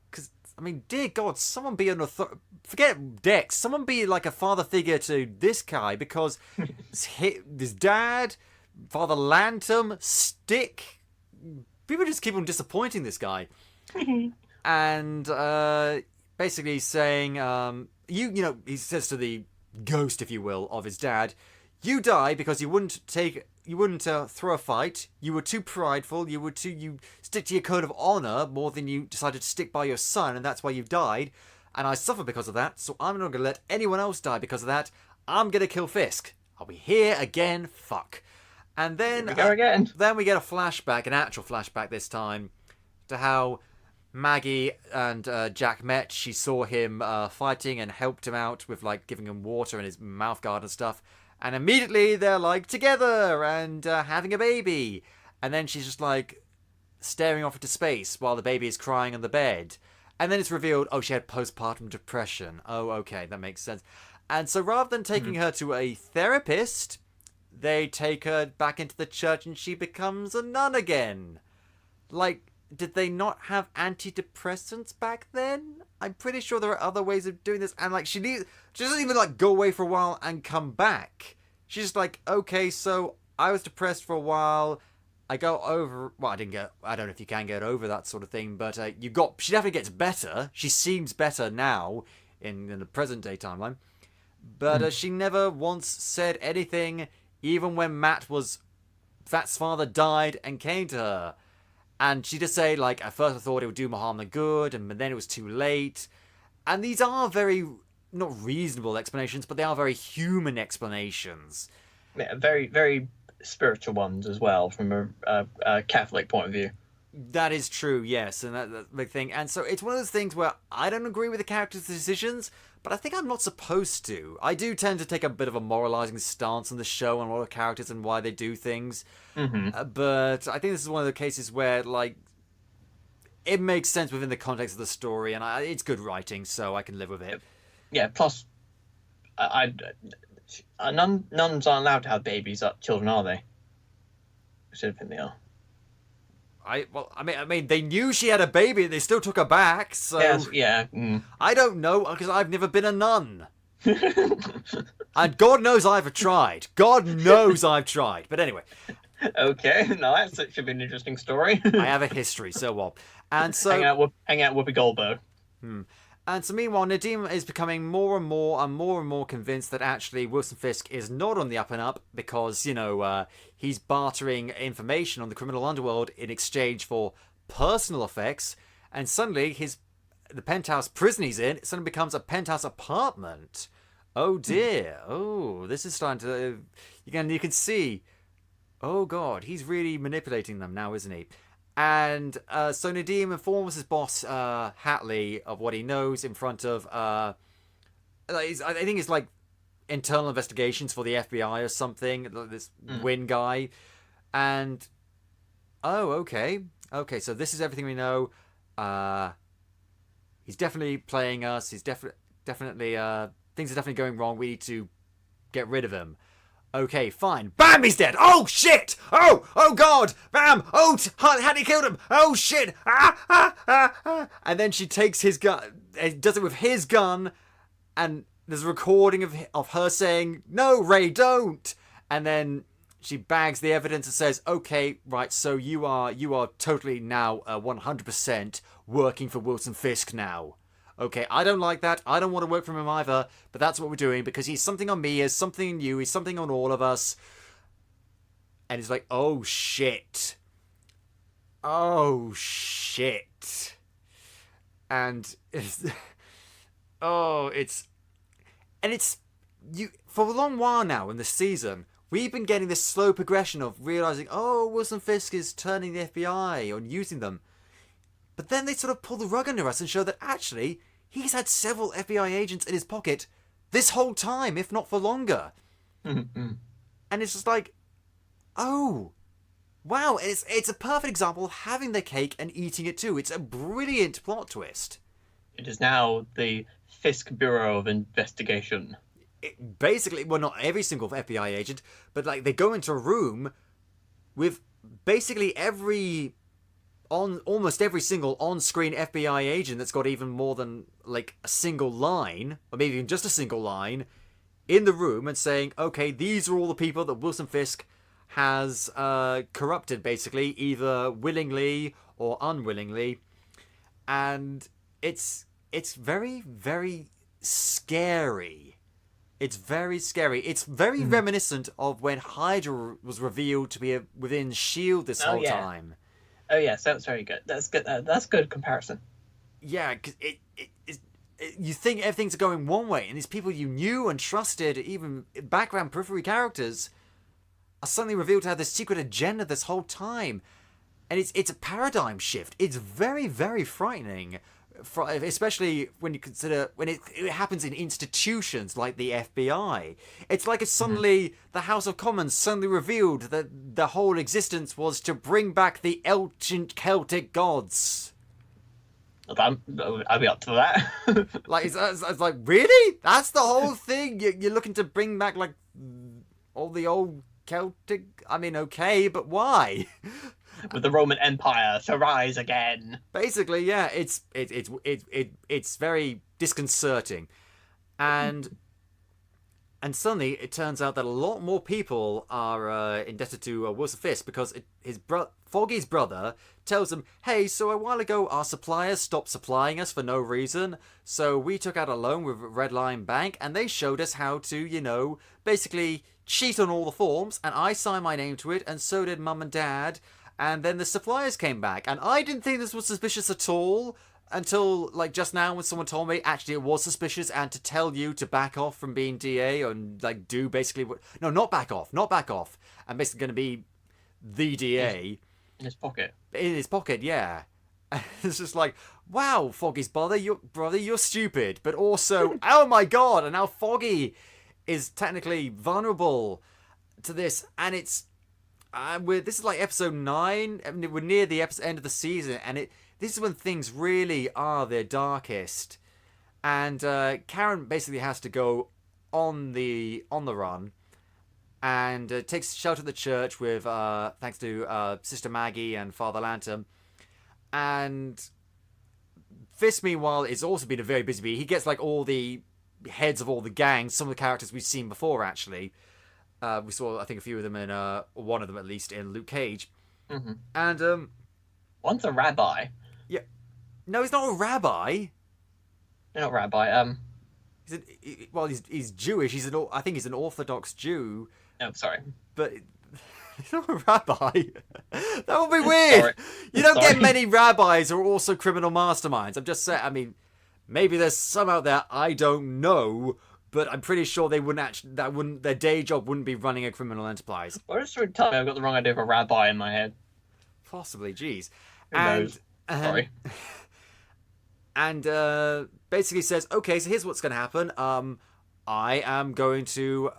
because, I mean, dear God, someone be an forget Dex, someone be like a father figure to this guy, because his dad, Father Lantum, Stick, people just keep on disappointing this guy. And basically saying, you know, he says to the ghost, if you will, of his dad, you die because you wouldn't throw a fight. You were too prideful. You stick to your code of honor more than you decided to stick by your son, and that's why you died. And I suffer because of that, so I'm not going to let anyone else die because of that. I'm going to kill Fisk. I'll be here again. Fuck. And then Here we go again. Then we get a flashback, an actual flashback this time, to how Maggie and Jack met. She saw him fighting and helped him out with like giving him water and his mouth guard and stuff. And immediately they're like together and having a baby. And then she's just like staring off into space while the baby is crying on the bed. And then it's revealed, oh, she had postpartum depression. Oh, okay, that makes sense. And so rather than taking her to a therapist, they take her back into the church and she becomes a nun again. Like, did they not have antidepressants back then? I'm pretty sure there are other ways of doing this. And like, she doesn't even like go away for a while and come back. She's just like, okay, so I was depressed for a while. I got over. Well, I don't know if you can get over that sort of thing, but she definitely gets better. She seems better now in the present day timeline. But she never once said anything, even when Matt's father died and came to her. And she just say, like, at first I thought it would do more harm than good, and then it was too late. And these are very, not reasonable explanations, but they are very human explanations. Yeah, very, very spiritual ones as well, from a Catholic point of view. That is true, yes, and that's the big thing. And so it's one of those things where I don't agree with the characters' decisions, but I think I'm not supposed to. I do tend to take a bit of a moralizing stance on the show and a lot of characters and why they do things. But I think this is one of the cases where, like, it makes sense within the context of the story, and it's good writing, so I can live with it. Yeah, plus, nuns aren't allowed to have babies, children, are they? I should think they are. I mean, they knew she had a baby, and they still took her back. So yes, yeah. I don't know because I've never been a nun, and God knows I've tried. God knows I've tried. But anyway, okay, no, that should be an interesting story. I have a history, so what? And so hang out with Whoopi Goldberg. And so meanwhile, Nadeem is becoming more and more convinced that actually Wilson Fisk is not on the up and up because, you know, he's bartering information on the criminal underworld in exchange for personal effects, and suddenly the penthouse prison he's in suddenly becomes a penthouse apartment. Oh dear. Oh, this is starting to... You can see... Oh god, he's really manipulating them now, isn't he? And so Nadeem informs his boss, Hatley, of what he knows in front of, I think it's like internal investigations for the FBI or something, this Wynn guy. And, oh, okay, so this is everything we know. He's definitely playing us. He's definitely, things are definitely going wrong. We need to get rid of him. Okay, fine. Bam, he's dead. Oh, shit. Oh, God. Bam. Oh, Hattie killed him. Oh, shit. And then she takes his gun, does it with his gun, and there's a recording of her saying, no, Ray, don't. And then she bags the evidence and says, okay, right, so you are totally now 100% working for Wilson Fisk now. Okay, I don't like that. I don't want to work for him either, but that's what we're doing because he's something on me, he's something on you, he's something on all of us. And it's like, oh shit. Oh shit. And it's... for a long while now in the season, we've been getting this slow progression of realizing, oh, Wilson Fisk is turning the FBI on using them. But then they sort of pull the rug under us and show that actually he's had several FBI agents in his pocket this whole time, if not for longer. Mm-hmm. And it's just like, oh, wow, it's a perfect example of having the cake and eating it too. It's a brilliant plot twist. It is now the Fisk Bureau of Investigation. Basically, well, not every single FBI agent, but like they go into a room with basically almost every single on-screen FBI agent that's got even more than like a single line, or maybe even just a single line, in the room and saying, okay, these are all the people that Wilson Fisk has corrupted, basically, either willingly or unwillingly. And it's very, very scary. It's very scary. It's very reminiscent of when Hydra was revealed to be within S.H.I.E.L.D. this whole time. Oh, yes, that's very good. That's good. That's good comparison. Yeah, because you think everything's going one way, and these people you knew and trusted, even background periphery characters, are suddenly revealed to have this secret agenda this whole time. And it's a paradigm shift. It's very, very frightening, especially when you consider when it happens in institutions like the FBI. It's like if suddenly the House of Commons suddenly revealed that the whole existence was to bring back the ancient Celtic gods. I'll be up to that. Like, it's like, really? That's the whole thing? You're looking to bring back, like, all the old Celtic... I mean, okay, but why? With the Roman Empire to rise again. Basically, yeah, it's very disconcerting. And suddenly, it turns out that a lot more people are indebted to Wilson Fisk because Foggy's brother tells him, hey, so a while ago our suppliers stopped supplying us for no reason, so we took out a loan with Red Lion Bank and they showed us how to, basically cheat on all the forms, and I signed my name to it, and so did Mum and Dad, and then the suppliers came back, and I didn't think this was suspicious at all until, like, just now when someone told me actually it was suspicious and to tell you to back off from being DA and, like, do basically what... No, not back off. I'm basically going to be the DA. In his pocket. In his pocket, yeah. It's just like, wow, Foggy's brother, you're stupid. But also, oh my god, and now Foggy is technically vulnerable to this. And it's... this is like episode 9. I mean, we're near the end of the season. And this is when things really are their darkest. And Karen basically has to go on the run. And takes shelter at the church with, thanks to Sister Maggie and Father Lantom. And Fisk, meanwhile, is also been a very busy bee. He gets, like, all the heads of all the gangs, some of the characters we've seen before, actually. We saw, I think, a few of them in, one of them at least, in Luke Cage. Mm-hmm. And, one's a rabbi. Yeah. No, he's not a rabbi. Not a rabbi, he's Jewish. I think he's an Orthodox Jew. Oh, sorry. But he's not a rabbi. That would be weird. Sorry. You don't get many rabbis who are also criminal masterminds. I'm just saying, I mean, maybe there's some out there I don't know, but I'm pretty sure they their day job wouldn't be running a criminal enterprise. Or just tell me I've got the wrong idea of a rabbi in my head. Possibly, geez. Who knows? Sorry. And basically says, okay, so here's what's going to happen. I am going to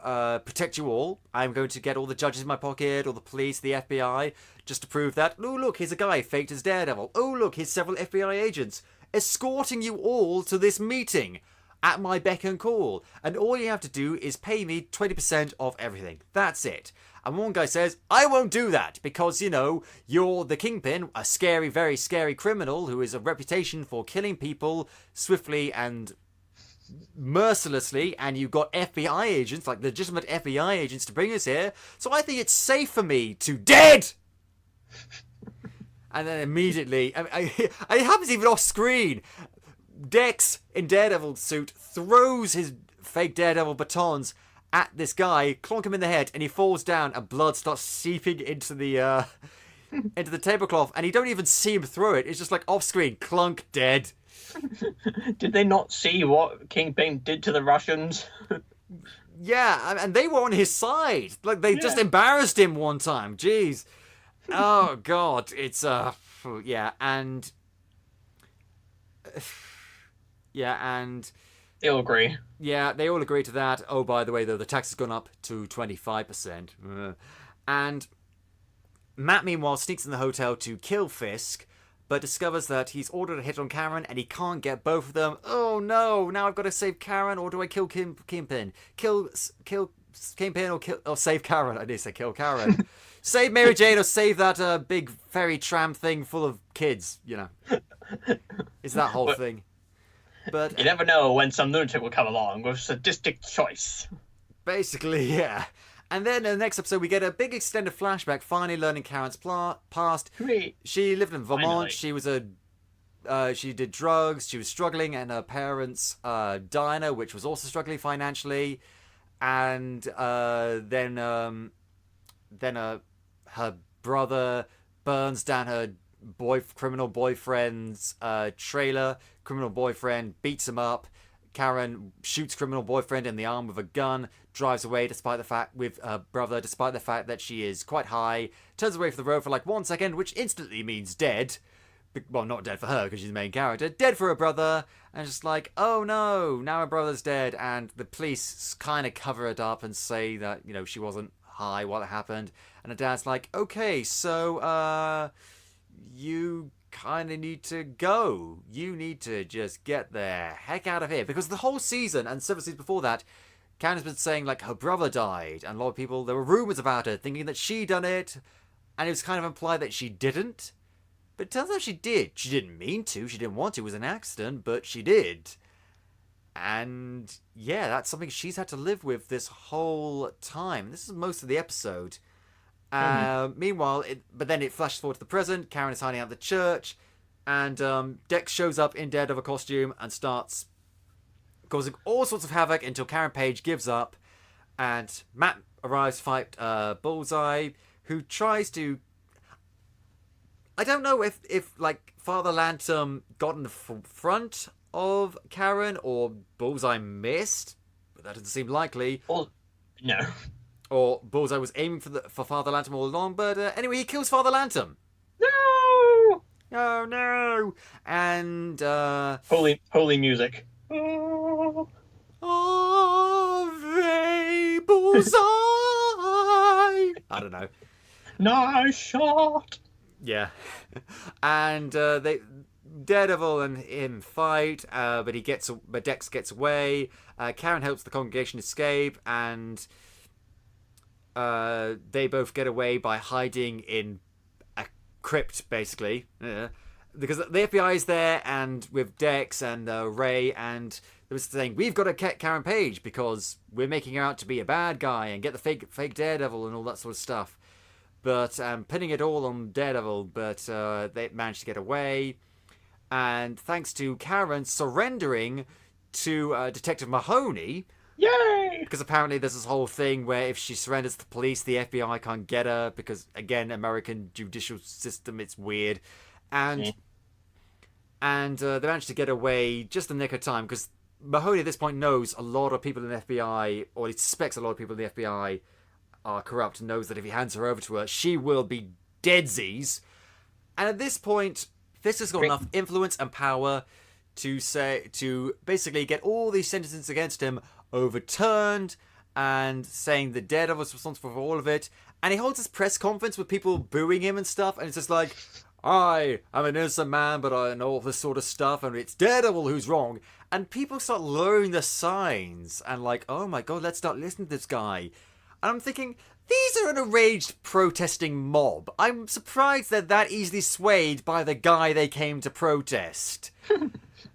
protect you all. I'm going to get all the judges in my pocket, all the police, the FBI, just to prove that, oh, look, here's a guy faked as Daredevil. Oh, look, here's several FBI agents escorting you all to this meeting at my beck and call. And all you have to do is pay me 20% of everything. That's it. And one guy says, I won't do that because, you're the Kingpin, a scary, very scary criminal who has a reputation for killing people swiftly and mercilessly, and you've got FBI agents, like legitimate FBI agents, to bring us here, so I think it's safe for me to dead. And then immediately, it happens even off screen. Dex in Daredevil suit throws his fake Daredevil batons at this guy, clonk him in the head, and he falls down, and blood starts seeping into the tablecloth, and you don't even see him throw it. It's just like off screen, clunk, dead. Did they not see what Kingpin did to the Russians? Yeah, and they were on his side. Like, they just embarrassed him one time. Jeez. Oh, God. It's, yeah, and... Yeah, and... They all agree. Yeah, they all agree to that. Oh, by the way, though, the tax has gone up to 25%. And Matt, meanwhile, sneaks in the hotel to kill Fisk, but discovers that he's ordered a hit on Karen and he can't get both of them. Oh, no, now I've got to save Karen, or do I kill Kingpin? Kill Kingpin or save Karen? I did say kill Karen. Save Mary Jane or save that big ferry tram thing full of kids, you know. It's that whole thing. But you never know when some lunatic will come along with sadistic choice. Basically, yeah. And then in the next episode, we get a big extended flashback, finally learning Karen's past. Hooray. She lived in Vermont. Finally. She did drugs. She was struggling in her parents' diner, which was also struggling financially. And then her brother burns down her criminal boyfriend's trailer. Criminal boyfriend beats him up. Karen shoots criminal boyfriend in the arm with a gun, drives away despite the fact that she is quite high, turns away from the road for like 1 second, which instantly means dead. Well, not dead for her because she's the main character, dead for her brother, and just like, oh no, now her brother's dead, and the police kind of cover it up and say that, you know, she wasn't high while it happened, and her dad's like, okay, so you kind of need to go. You need to just get the heck out of here. Because the whole season, and several seasons before that, Karen has been saying, like, her brother died. And a lot of people, there were rumours about it, thinking that she done it. And it was kind of implied that she didn't. But it turns out she did. She didn't mean to. She didn't want to. It was an accident. But she did. And, yeah, that's something she's had to live with this whole time. This is most of the episode. Meanwhile, but then it flashes forward to the present. Karen is hiding out the church, and Dex shows up in Daredevil costume and starts causing all sorts of havoc until Karen Page gives up, and Matt arrives to fight Bullseye, who tries to... I don't know if like Father Lantom got in the front of Karen or Bullseye missed, but that doesn't seem likely. Or no. Or Bullseye was aiming for Father Lantom all along, but anyway, he kills Father Lantom. No! Oh no! And holy music. Ave Bullseye! I don't know. Nice shot. Yeah, and Daredevil and him fight, but Dex gets away. Karen helps the congregation escape, and they both get away by hiding in a crypt, basically. Because the FBI is there, and with Dex and Ray, and they were saying, we've got to get Karen Page because we're making her out to be a bad guy and get the fake Daredevil and all that sort of stuff. But pinning it all on Daredevil, but they managed to get away. And thanks to Karen surrendering to Detective Mahoney. Yay! Because apparently there's this whole thing where if she surrenders to the police, the FBI can't get her. Because, again, American judicial system, it's weird. And they managed to get away just in the nick of time. Because Mahoney at this point knows a lot of people in the FBI, or he suspects a lot of people in the FBI are corrupt, and knows that if he hands her over to her, she will be deadsies. And at this point, Fisk has got enough influence and power to basically get all these sentences against him overturned, and saying the Daredevil was responsible for all of it. And he holds his press conference with people booing him and stuff, and it's just like, I am an innocent man, but I know all this sort of stuff, and it's Daredevil who's wrong. And people start lowering the signs, and like, oh my god, let's start listening to this guy. And I'm thinking, these are an enraged protesting mob. I'm surprised they're that easily swayed by the guy they came to protest.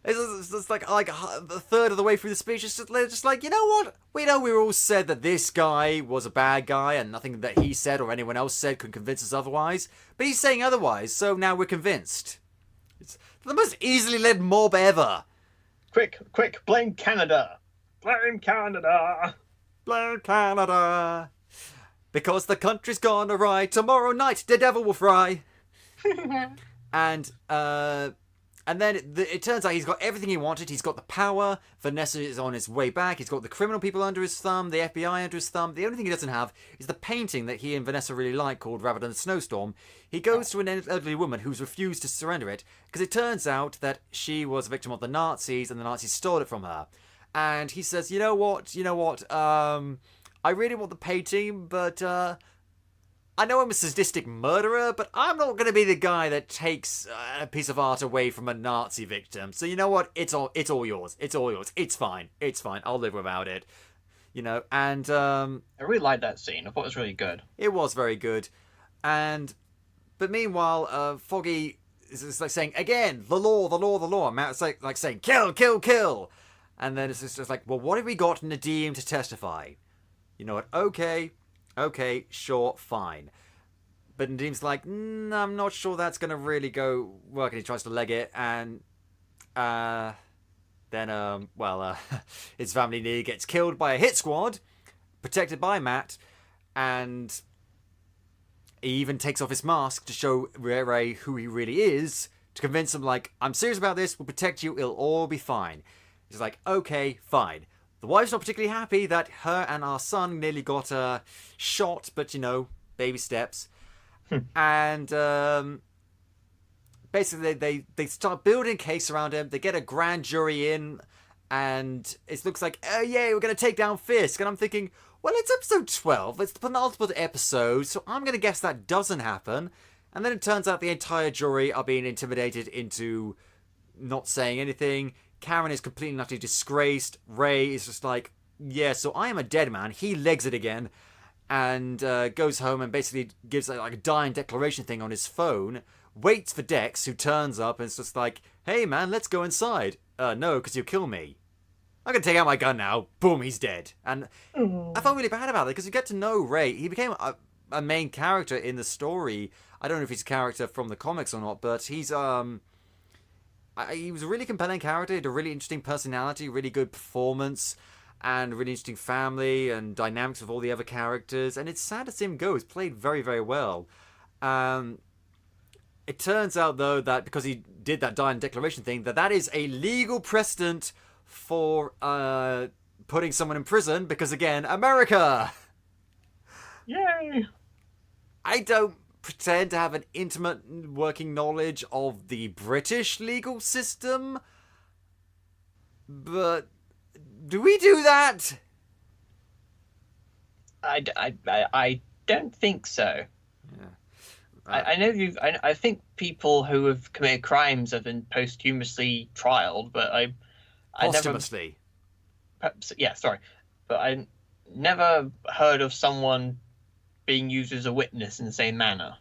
It's just like a third of the way through the speech, they're just like, you know what? We know we all said that this guy was a bad guy, and nothing that he said or anyone else said could convince us otherwise. But he's saying otherwise, so now we're convinced. It's the most easily led mob ever. Quick, blame Canada. Blame Canada. Blame Canada. Because the country's gone awry. Tomorrow night, the devil will fry. And And then it turns out he's got everything he wanted. He's got the power. Vanessa is on his way back. He's got the criminal people under his thumb, the FBI under his thumb. The only thing he doesn't have is the painting that he and Vanessa really like called Rather Than a Snowstorm. He goes to an elderly woman who's refused to surrender it because it turns out that she was a victim of the Nazis and the Nazis stole it from her. And he says, you know what? I really want the painting, but I know I'm a sadistic murderer, but I'm not going to be the guy that takes a piece of art away from a Nazi victim. So you know what? It's all yours. It's all yours. It's fine. It's fine. I'll live without it. And I really liked that scene. I thought it was really good. It was very good. But meanwhile, Foggy is like saying, again, the law, the law, the law. Matt's like saying, kill, kill, kill. And then it's just like, well, what have we got Nadeem to testify? You know what? Okay, sure, fine. But Nadeem's like, I'm not sure that's going to really go work. And he tries to leg it. And then his family nearly gets killed by a hit squad, protected by Matt. And he even takes off his mask to show Ray who he really is, to convince him, like, I'm serious about this, we'll protect you, it'll all be fine. He's like, okay, fine. The wife's not particularly happy that her and our son nearly got shot, but, baby steps. And basically they start building a case around him. They get a grand jury in, and it looks like, oh, yeah, we're going to take down Fisk. And I'm thinking, well, it's episode 12. It's the penultimate episode, so I'm going to guess that doesn't happen. And then it turns out the entire jury are being intimidated into not saying anything. Karen is completely and utterly disgraced. Ray is just like, yeah, so I am a dead man. He legs it again and goes home and basically gives like a dying declaration thing on his phone. Waits for Dex, who turns up and is just like, hey, man, let's go inside. No, because you'll kill me. I'm going to take out my gun now. Boom, he's dead. And I felt really bad about it because you get to know Ray. He became a main character in the story. I don't know if he's a character from the comics or not, but he's... he was a really compelling character. He had a really interesting personality, really good performance, and a really interesting family and dynamics with all the other characters. And it's sad to see him go. He's played very, very well. It turns out, though, that because he did that dying declaration thing, that is a legal precedent for putting someone in prison because, again, America! Yay! I don't pretend to have an intimate working knowledge of the British legal system, but do we do that? I don't think so. Yeah. I know I think people who have committed crimes have been posthumously trialed, but Posthumously. But I never heard of someone being used as a witness in the same manner.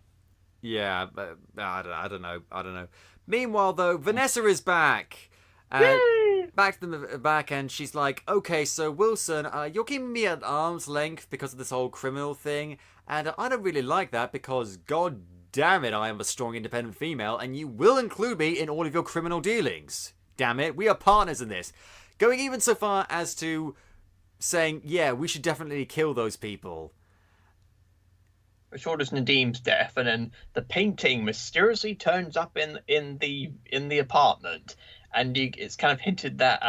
Yeah, but I don't know. Meanwhile, though, Vanessa is back. Back, and she's like, okay, so Wilson, you're keeping me at arm's length because of this whole criminal thing, and I don't really like that because, god damn it, I am a strong, independent female, and you will include me in all of your criminal dealings. Damn it, we are partners in this. Going even so far as to saying, yeah, we should definitely kill those people. Which orders Nadeem's death, and then the painting mysteriously turns up in the apartment, and it's kind of hinted that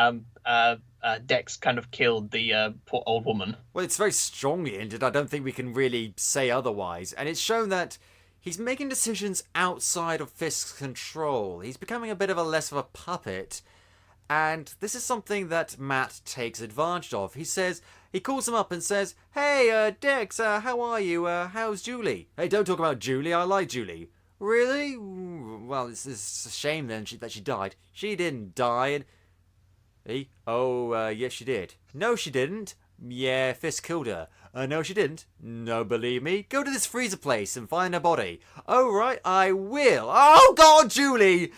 Dex kind of killed the poor old woman. Well, it's very strongly hinted. I don't think we can really say otherwise, and it's shown that he's making decisions outside of Fisk's control. He's becoming a bit of a less of a puppet, and this is something that Matt takes advantage of. He calls him up and says, hey, Dex, how are you? How's Julie? Hey, don't talk about Julie. I like Julie. Really? Well, it's a shame then that she died. She didn't die. Hey? Oh, yes, she did. No, she didn't. Yeah, Fisk killed her. No, she didn't. No, believe me. Go to this freezer place and find her body. Oh, right, I will. Oh, God, Julie!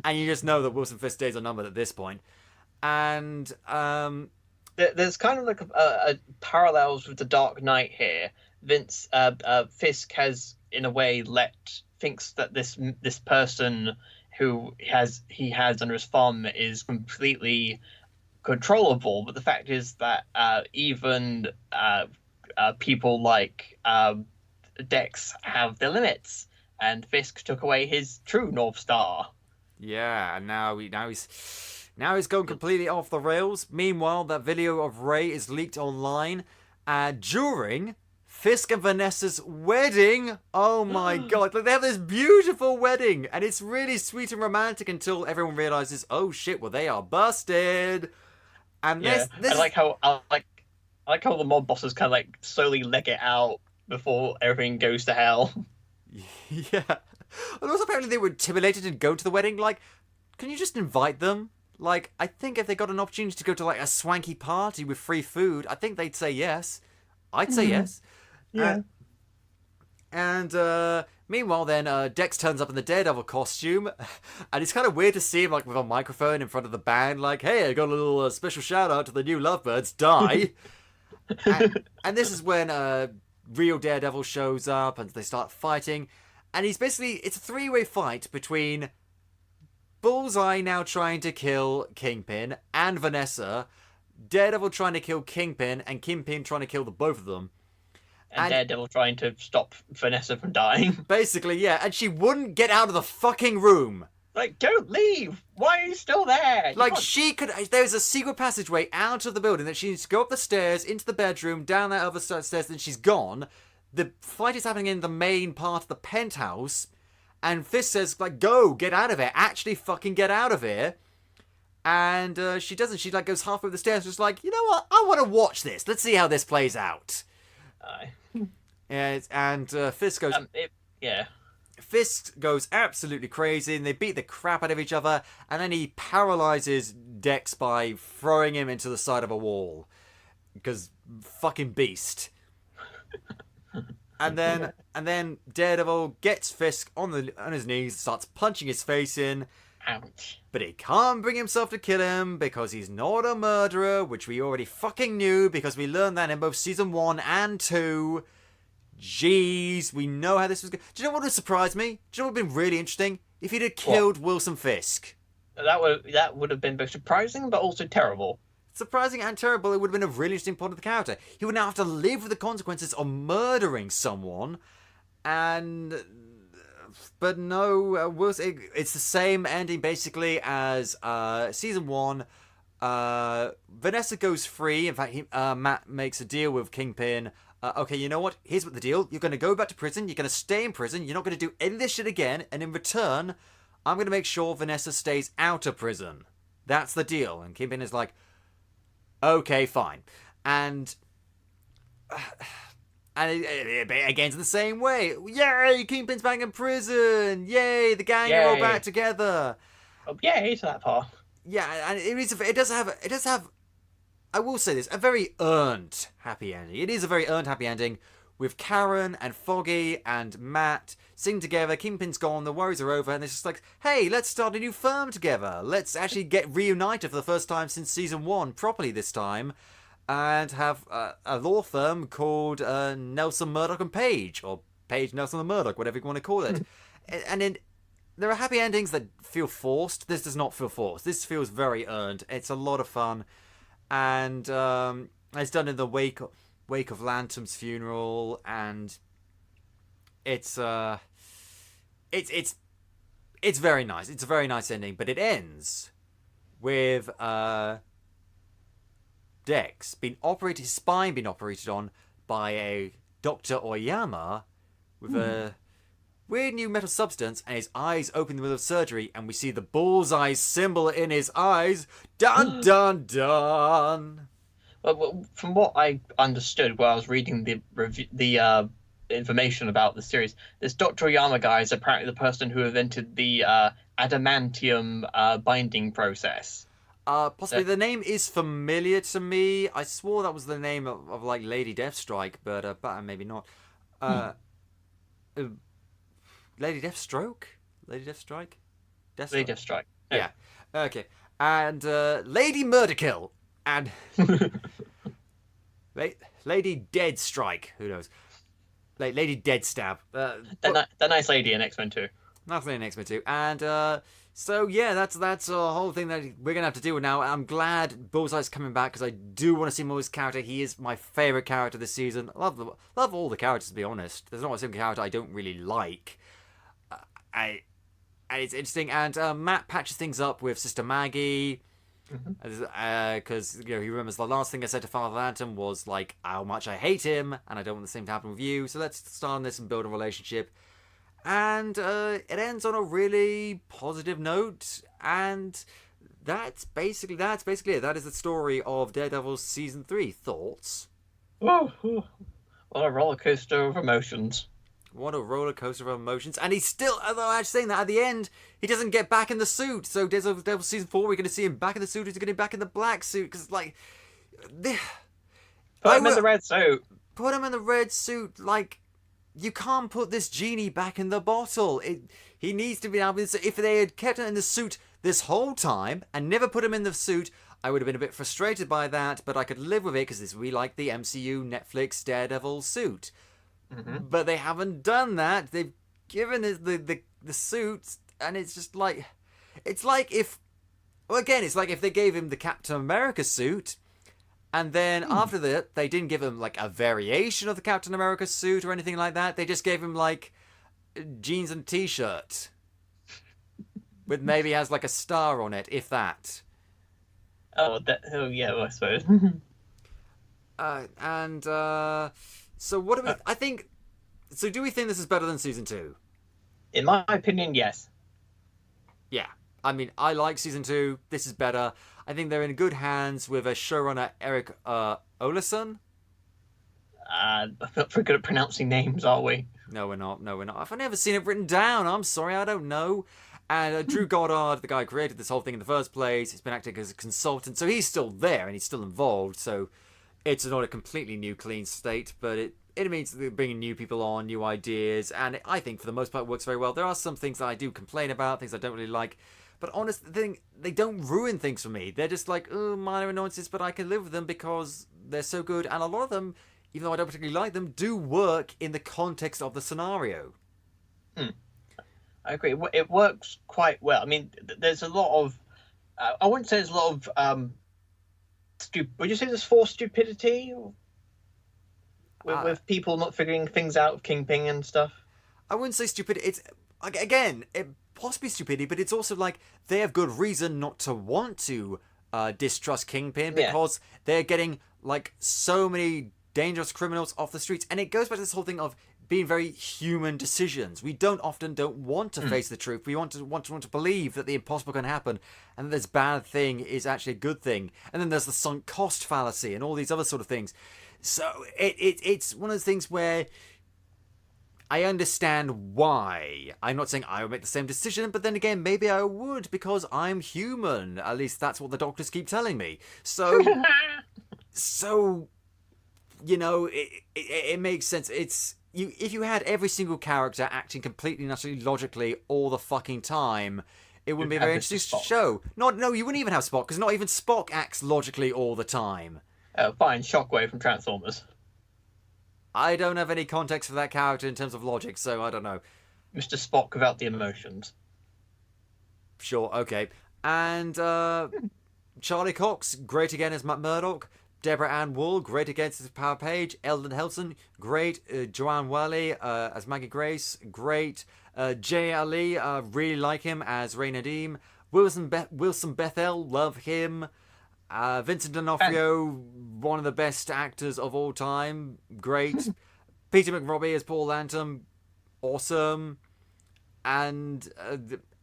And you just know that Wilson Fisk's days are numbered at this point. And, there's kind of like a parallels with the Dark Knight here. Fisk has, in a way, thinks that this person who he has under his thumb is completely controllable, but the fact is that even people like Dex have their limits, and Fisk took away his true North Star. Yeah, and now he's going completely off the rails. Meanwhile, that video of Ray is leaked online during Fisk and Vanessa's wedding. Oh my god. Like, they have this beautiful wedding, and it's really sweet and romantic until everyone realizes, oh shit, well, they are busted. And this I like how the mob bosses kind of like slowly leg it out before everything goes to hell. Yeah. And also apparently they were intimidated to go to the wedding. Like, can you just invite them? Like, I think if they got an opportunity to go to like a swanky party with free food, I think they'd say yes. I'd say yes. Yeah. Meanwhile, then Dex turns up in the Daredevil costume, and it's kind of weird to see him like with a microphone in front of the band, like, "Hey, I got a little special shout out to the new Lovebirds, die." and this is when real Daredevil shows up, and they start fighting, and it's a three-way fight between Bullseye now trying to kill Kingpin and Vanessa, Daredevil trying to kill Kingpin, and Kingpin trying to kill the both of them. And Daredevil trying to stop Vanessa from dying. Basically, yeah, and she wouldn't get out of the fucking room. Like, don't leave! Why are you still there? Like, there's a secret passageway out of the building that she needs to go up the stairs, into the bedroom, down that other stairs, and she's gone. The fight is happening in the main part of the penthouse, and Fisk says, like, go, get out of here, actually fucking get out of here. And she doesn't, she, like, goes halfway up the stairs, just like, you know what, I want to watch this, let's see how this plays out. And Fisk goes... Fisk goes absolutely crazy, and they beat the crap out of each other, and then he paralyzes Dex by throwing him into the side of a wall. Because fucking beast. And then Daredevil gets Fisk on his knees, starts punching his face in. Ouch. But he can't bring himself to kill him because he's not a murderer, which we already fucking knew because we learned that in both season 1 and 2. Jeez, we know how this was going. Do you know what would surprise me? Do you know what would have been really interesting? If he'd have killed Wilson Fisk. That would have been both surprising but also terrible. Surprising and terrible. It would have been a really interesting part of the character. He would now have to live with the consequences of murdering someone, but no, it's the same ending basically as season 1. Vanessa goes free. In fact, Matt makes a deal with Kingpin. Okay, you know what? Here's what the deal. You're going to go back to prison. You're going to stay in prison. You're not going to do any of this shit again. And in return, I'm going to make sure Vanessa stays out of prison. That's the deal. And Kingpin is like, okay, fine. And again, it's the same way. Yay, Kingpin's back in prison. Yay, the gang are all back together. Oh, yay to that part. Yeah, and it does have. I will say this, a very earned happy ending. It is a very earned happy ending with Karen and Foggy and Matt singing together. Kingpin's gone, the worries are over, and it's just like, hey, let's start a new firm together. Let's actually get reunited for the first time since season 1, properly this time, and have a law firm called Nelson, Murdock and Page, or Page, Nelson and Murdock, whatever you want to call it. There are happy endings that feel forced. This does not feel forced. This feels very earned. It's a lot of fun. And it's done in the wake of Lantum's funeral, and it's very nice. It's a very nice ending, but it ends with Dex his spine being operated on by a Dr. Oyama with a weird new metal substance, and his eyes open in the middle of surgery, and we see the Bullseye symbol in his eyes. Dun dun dun. Well, from what I understood while I was reading the information about the series, this Dr. Oyama guy is apparently the person who invented the adamantium binding process. Possibly the name is familiar to me. I swore that was the name of like Lady Deathstrike, but maybe not. Lady Deathstroke? Lady Deathstrike? Lady Deathstrike. Oh. Yeah. Okay. And Lady Murderkill. And Lady Deadstrike. Who knows? Lady Deadstab. That nice lady in X-Men 2. Nice lady in X-Men 2. And so, yeah, that's a whole thing that we're going to have to do now. I'm glad Bullseye's coming back because I do want to see more of his character. He is my favourite character this season. I love all the characters, to be honest. There's not a single character I don't really like. and it's interesting. And Matt patches things up with Sister Maggie. Because he remembers the last thing I said to Father Phantom was like how much I hate him and I don't want the same to happen with you, so let's start on this and build a relationship. And it ends on a really positive note, and that's basically it. That is the story of Daredevil season 3. Thoughts? What a roller coaster of emotions. What a roller coaster of emotions. And he's still, although I'm saying that, at the end, he doesn't get back in the suit. So Daredevil season 4, we're going to see him back in the suit. He's going to be back in the black suit. Because, like... Put him in the red suit. Put him in the red suit. Like, you can't put this genie back in the bottle. He needs to be out. If they had kept him in the suit this whole time and never put him in the suit, I would have been a bit frustrated by that. But I could live with it because we like the MCU Netflix Daredevil suit. But they haven't done that. They've given us the suit, and it's just like... It's like if... Well, again, it's like if they gave him the Captain America suit, and then after that, they didn't give him, like, a variation of the Captain America suit or anything like that. They just gave him, like, jeans and t-shirt. With maybe has, like, a star on it, if that. Oh yeah, I suppose. So what do we... I think... So do we think this is better than season 2? In my opinion, yes. Yeah. I mean, I like season 2. This is better. I think they're in good hands with a showrunner, Eric Oleson. I'm not very good at pronouncing names, are we? No, we're not. I've never seen it written down. I'm sorry, I don't know. And Drew Goddard, the guy who created this whole thing in the first place, he's been acting as a consultant, so he's still there and he's still involved, so... It's not a completely new, clean state, but it means that they're bringing new people on, new ideas, and I think for the most part it works very well. There are some things that I do complain about, things I don't really like, but honestly, they don't ruin things for me. They're just like, oh, minor annoyances, but I can live with them because they're so good, and a lot of them, even though I don't particularly like them, do work in the context of the scenario. I agree. It works quite well. I mean, there's a lot of... I wouldn't say there's a lot of... would you say there's forced stupidity with people not figuring things out of Kingpin and stuff? I wouldn't say stupidity. It's again, it possibly stupidity, but it's also like they have good reason not to want to distrust Kingpin because they're getting like so many dangerous criminals off the streets, and it goes back to this whole thing of being very human decisions. We don't want to face the truth. We want to believe that the impossible can happen, and that this bad thing is actually a good thing. And then there's the sunk cost fallacy and all these other sort of things. So it's one of those things where I understand why. I'm not saying I would make the same decision, but then again, maybe I would because I'm human. At least that's what the doctors keep telling me. So, you know, it makes sense. If you had every single character acting completely and utterly logically all the fucking time, it wouldn't be a very interesting show. No, you wouldn't even have Spock, because not even Spock acts logically all the time. Fine, Shockwave from Transformers. I don't have any context for that character in terms of logic, so I don't know. Mr. Spock without the emotions. Sure, okay. And Charlie Cox, great again as Matt Murdock. Deborah Ann Wool, great against his Power Page. Eldon Helson, great. Joanne Whalley as Maggie Grace, great. Jay Ali, really like him as Ray Nadeem. Wilson Bethel, love him. Vincent D'Onofrio, one of the best actors of all time, great. Peter McRobbie as Paul Lantham, awesome. And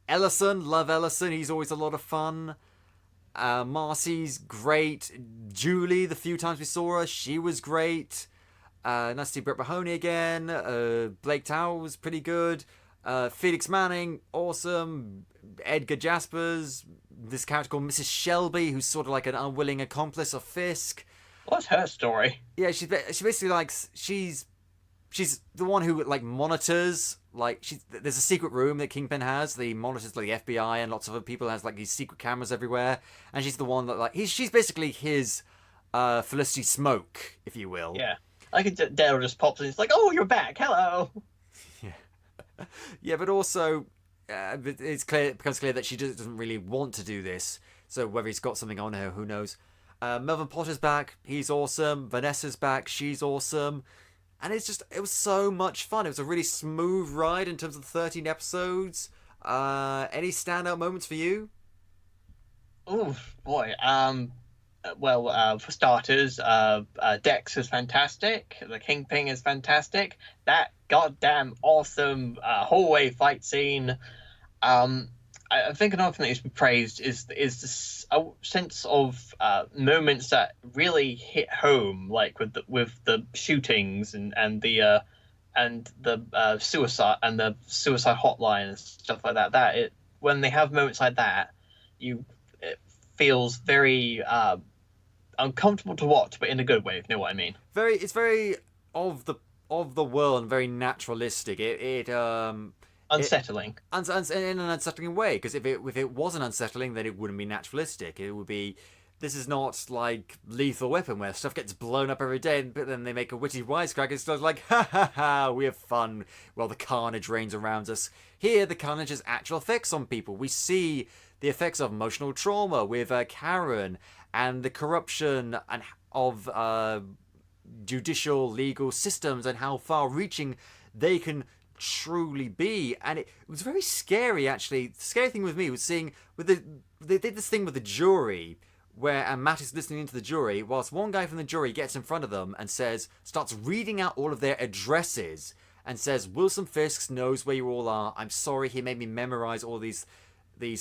Ellison, love Ellison, he's always a lot of fun. Marcy's great. Julie, the few times we saw her, she was great. Nice to see Brett Mahoney again. Blake Towers, pretty good. Felix Manning, awesome. Edgar Jaspers, this character called Mrs. Shelby, who's sort of like an unwilling accomplice of Fisk. What's her story? Yeah, she basically likes... She's the one who like monitors, like there's a secret room that Kingpin has. The monitors like the FBI and lots of other people has like these secret cameras everywhere, and she's the one that like she's basically his Felicity Smoke, if you will. Yeah, I could Daryl just pops in. It's like, oh, you're back. Hello. Yeah, yeah, but also it becomes clear that she doesn't really want to do this. So whether he's got something on her, who knows? Melvin Potter's back. He's awesome. Vanessa's back. She's awesome. And it was so much fun. It was a really smooth ride in terms of the 13 episodes. Any standout moments for you? Oh boy. For starters, Dex is fantastic. The Kingpin is fantastic. That goddamn awesome hallway fight scene. I think another thing that needs to be praised is this sense of moments that really hit home, like with the shootings and the suicide hotline and stuff like that. When they have moments like that, it feels very uncomfortable to watch, but in a good way, if you know what I mean. It's very of the world and very naturalistic. Unsettling. In an unsettling way, because if it wasn't unsettling, then it wouldn't be naturalistic. It would be. This is not like Lethal Weapon, where stuff gets blown up every day, but then they make a witty wisecrack. It's like, ha ha ha, we have fun while the carnage reigns around us. Here, the carnage has actual effects on people. We see the effects of emotional trauma with Karen and the corruption and of judicial legal systems and how far-reaching they can truly be. And it was very scary, actually. The scary thing with me was seeing they did this thing with the jury where Matt is listening into the jury whilst one guy from the jury gets in front of them and starts reading out all of their addresses and says, Wilson Fisk knows where you all are. I'm sorry he made me memorize all these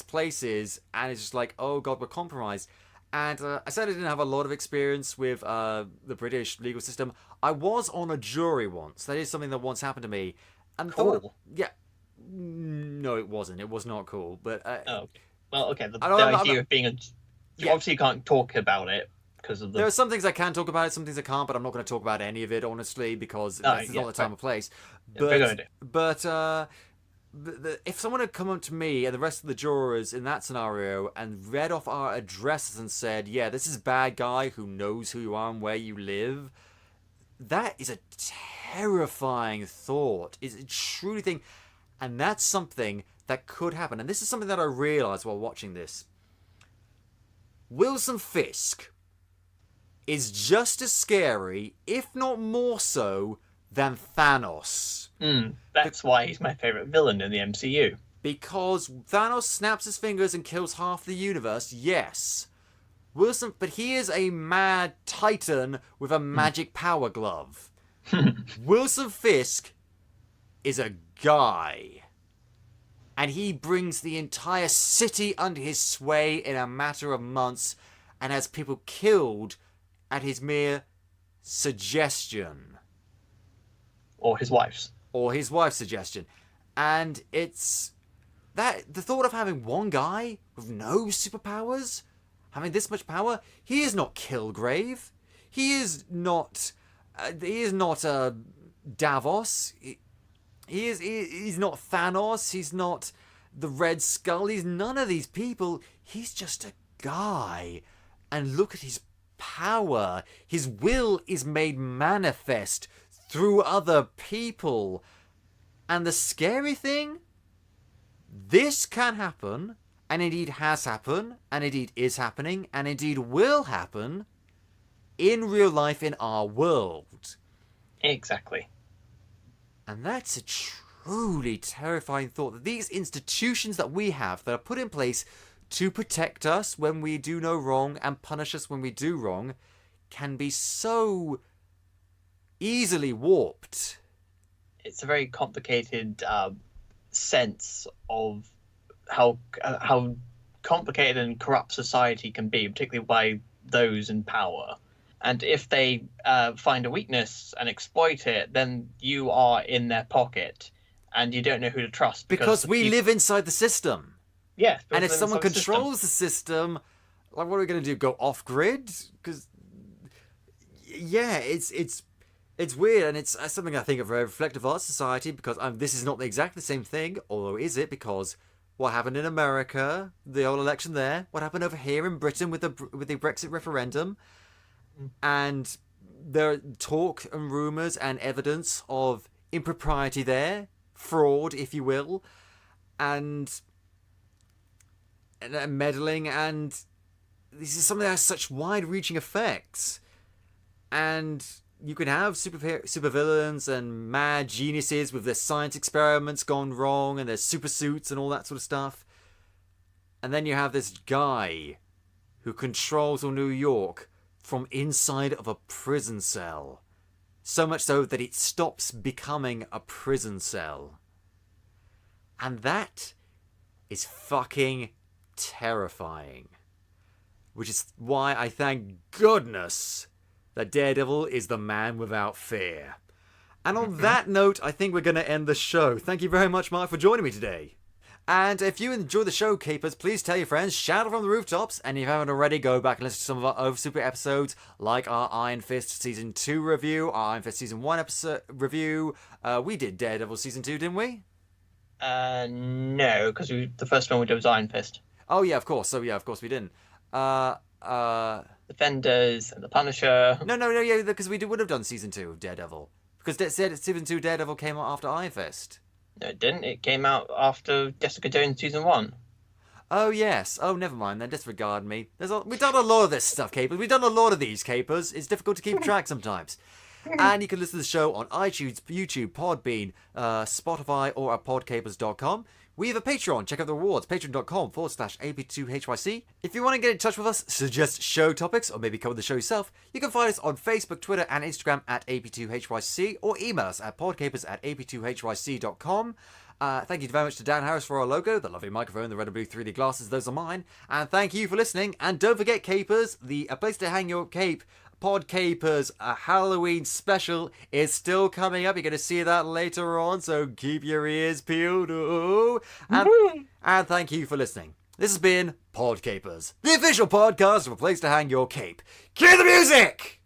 places. And it's just like, oh god, we're compromised. And I said I didn't have a lot of experience with the British legal system. I was on a jury once. That is something that once happened to me. And cool. No, it wasn't. It was not cool. But okay. Well, okay. The idea of being obviously you can't talk about it because of There are some things I can talk about, some things I can't. But I'm not going to talk about any of it, honestly, because this is not the time or place. But if someone had come up to me and the rest of the jurors in that scenario and read off our addresses and said, yeah, this is a bad guy who knows who you are and where you live, that is a terrifying thought. Is a truly thing. And that's something that could happen. And this is something that I realised while watching this. Wilson Fisk is just as scary, if not more so, than Thanos. That's why he's my favourite villain in the MCU. Because Thanos snaps his fingers and kills half the universe, yes. But he is a mad titan with a magic power glove. Wilson Fisk is a guy. And he brings the entire city under his sway in a matter of months and has people killed at his mere suggestion. Or his wife's. Or his wife's suggestion. And it's that the thought of having one guy with no superpowers, having this much power, he is not Kilgrave. He is not Davos. He's not Thanos. He's not the Red Skull. He's none of these people. He's just a guy. And look at his power. His will is made manifest through other people. And the scary thing, this can happen, and indeed has happened, and indeed is happening, and indeed will happen in real life in our world. Exactly. And that's a truly terrifying thought, that these institutions that we have that are put in place to protect us when we do no wrong and punish us when we do wrong can be so easily warped. It's a very complicated sense of how complicated and corrupt society can be, particularly by those in power. And if they find a weakness and exploit it, then you are in their pocket, and you don't know who to trust. Because we live inside the system. Yeah. And if someone controls the system, like, what are we going to do? Go off grid? Because, yeah, it's weird, and it's something I think of very reflective art society, because this is not exactly the same thing, although is it? Because what happened in America, the old election there, what happened over here in Britain with the Brexit referendum, and there are talk and rumours and evidence of impropriety there, fraud, if you will, and meddling, and this is something that has such wide-reaching effects. And you can have supervillains and mad geniuses with their science experiments gone wrong and their super suits and all that sort of stuff. And then you have this guy who controls all New York from inside of a prison cell. So much so that it stops becoming a prison cell. And that is fucking terrifying. Which is why I thank goodness that Daredevil is the man without fear. And on that note, I think we're going to end the show. Thank you very much, Mark, for joining me today. And if you enjoy the show, Capers, please tell your friends, shout it from the rooftops, and if you haven't already, go back and listen to some of our Over Super episodes, like our Iron Fist Season 2 review, our Iron Fist Season 1 episode review. We did Daredevil Season 2, didn't we? No, because the first one we did was Iron Fist. Oh, yeah, of course. So, yeah, of course we didn't. Defenders and the Punisher. No, yeah, because we would have done Season 2 of Daredevil. Because Season 2 Daredevil came out after Iron Fist. No, it didn't. It came out after Jessica Jones Season 1. Oh, yes. Oh, never mind then. Disregard me. We've done a lot of this stuff, Capers. We've done a lot of these, Capers. It's difficult to keep track sometimes. And you can listen to the show on iTunes, YouTube, Podbean, Spotify, or at podcapers.com. We have a Patreon. Check out the rewards. Patreon.com/AP2HYC. If you want to get in touch with us, suggest show topics, or maybe cover the show yourself, you can find us on Facebook, Twitter, and Instagram at AP2HYC, or email us at podcapers@ap2hyc.com. Thank you very much to Dan Harris for our logo, the lovely microphone, the red and blue 3D glasses, those are mine. And thank you for listening. And don't forget, Capers, A Place to Hang Your Cape Podcapers, a Halloween special is still coming up. You're going to see that later on, so keep your ears peeled. And thank you for listening. This has been Podcapers, the official podcast of A Place to Hang Your Cape. Cue the music!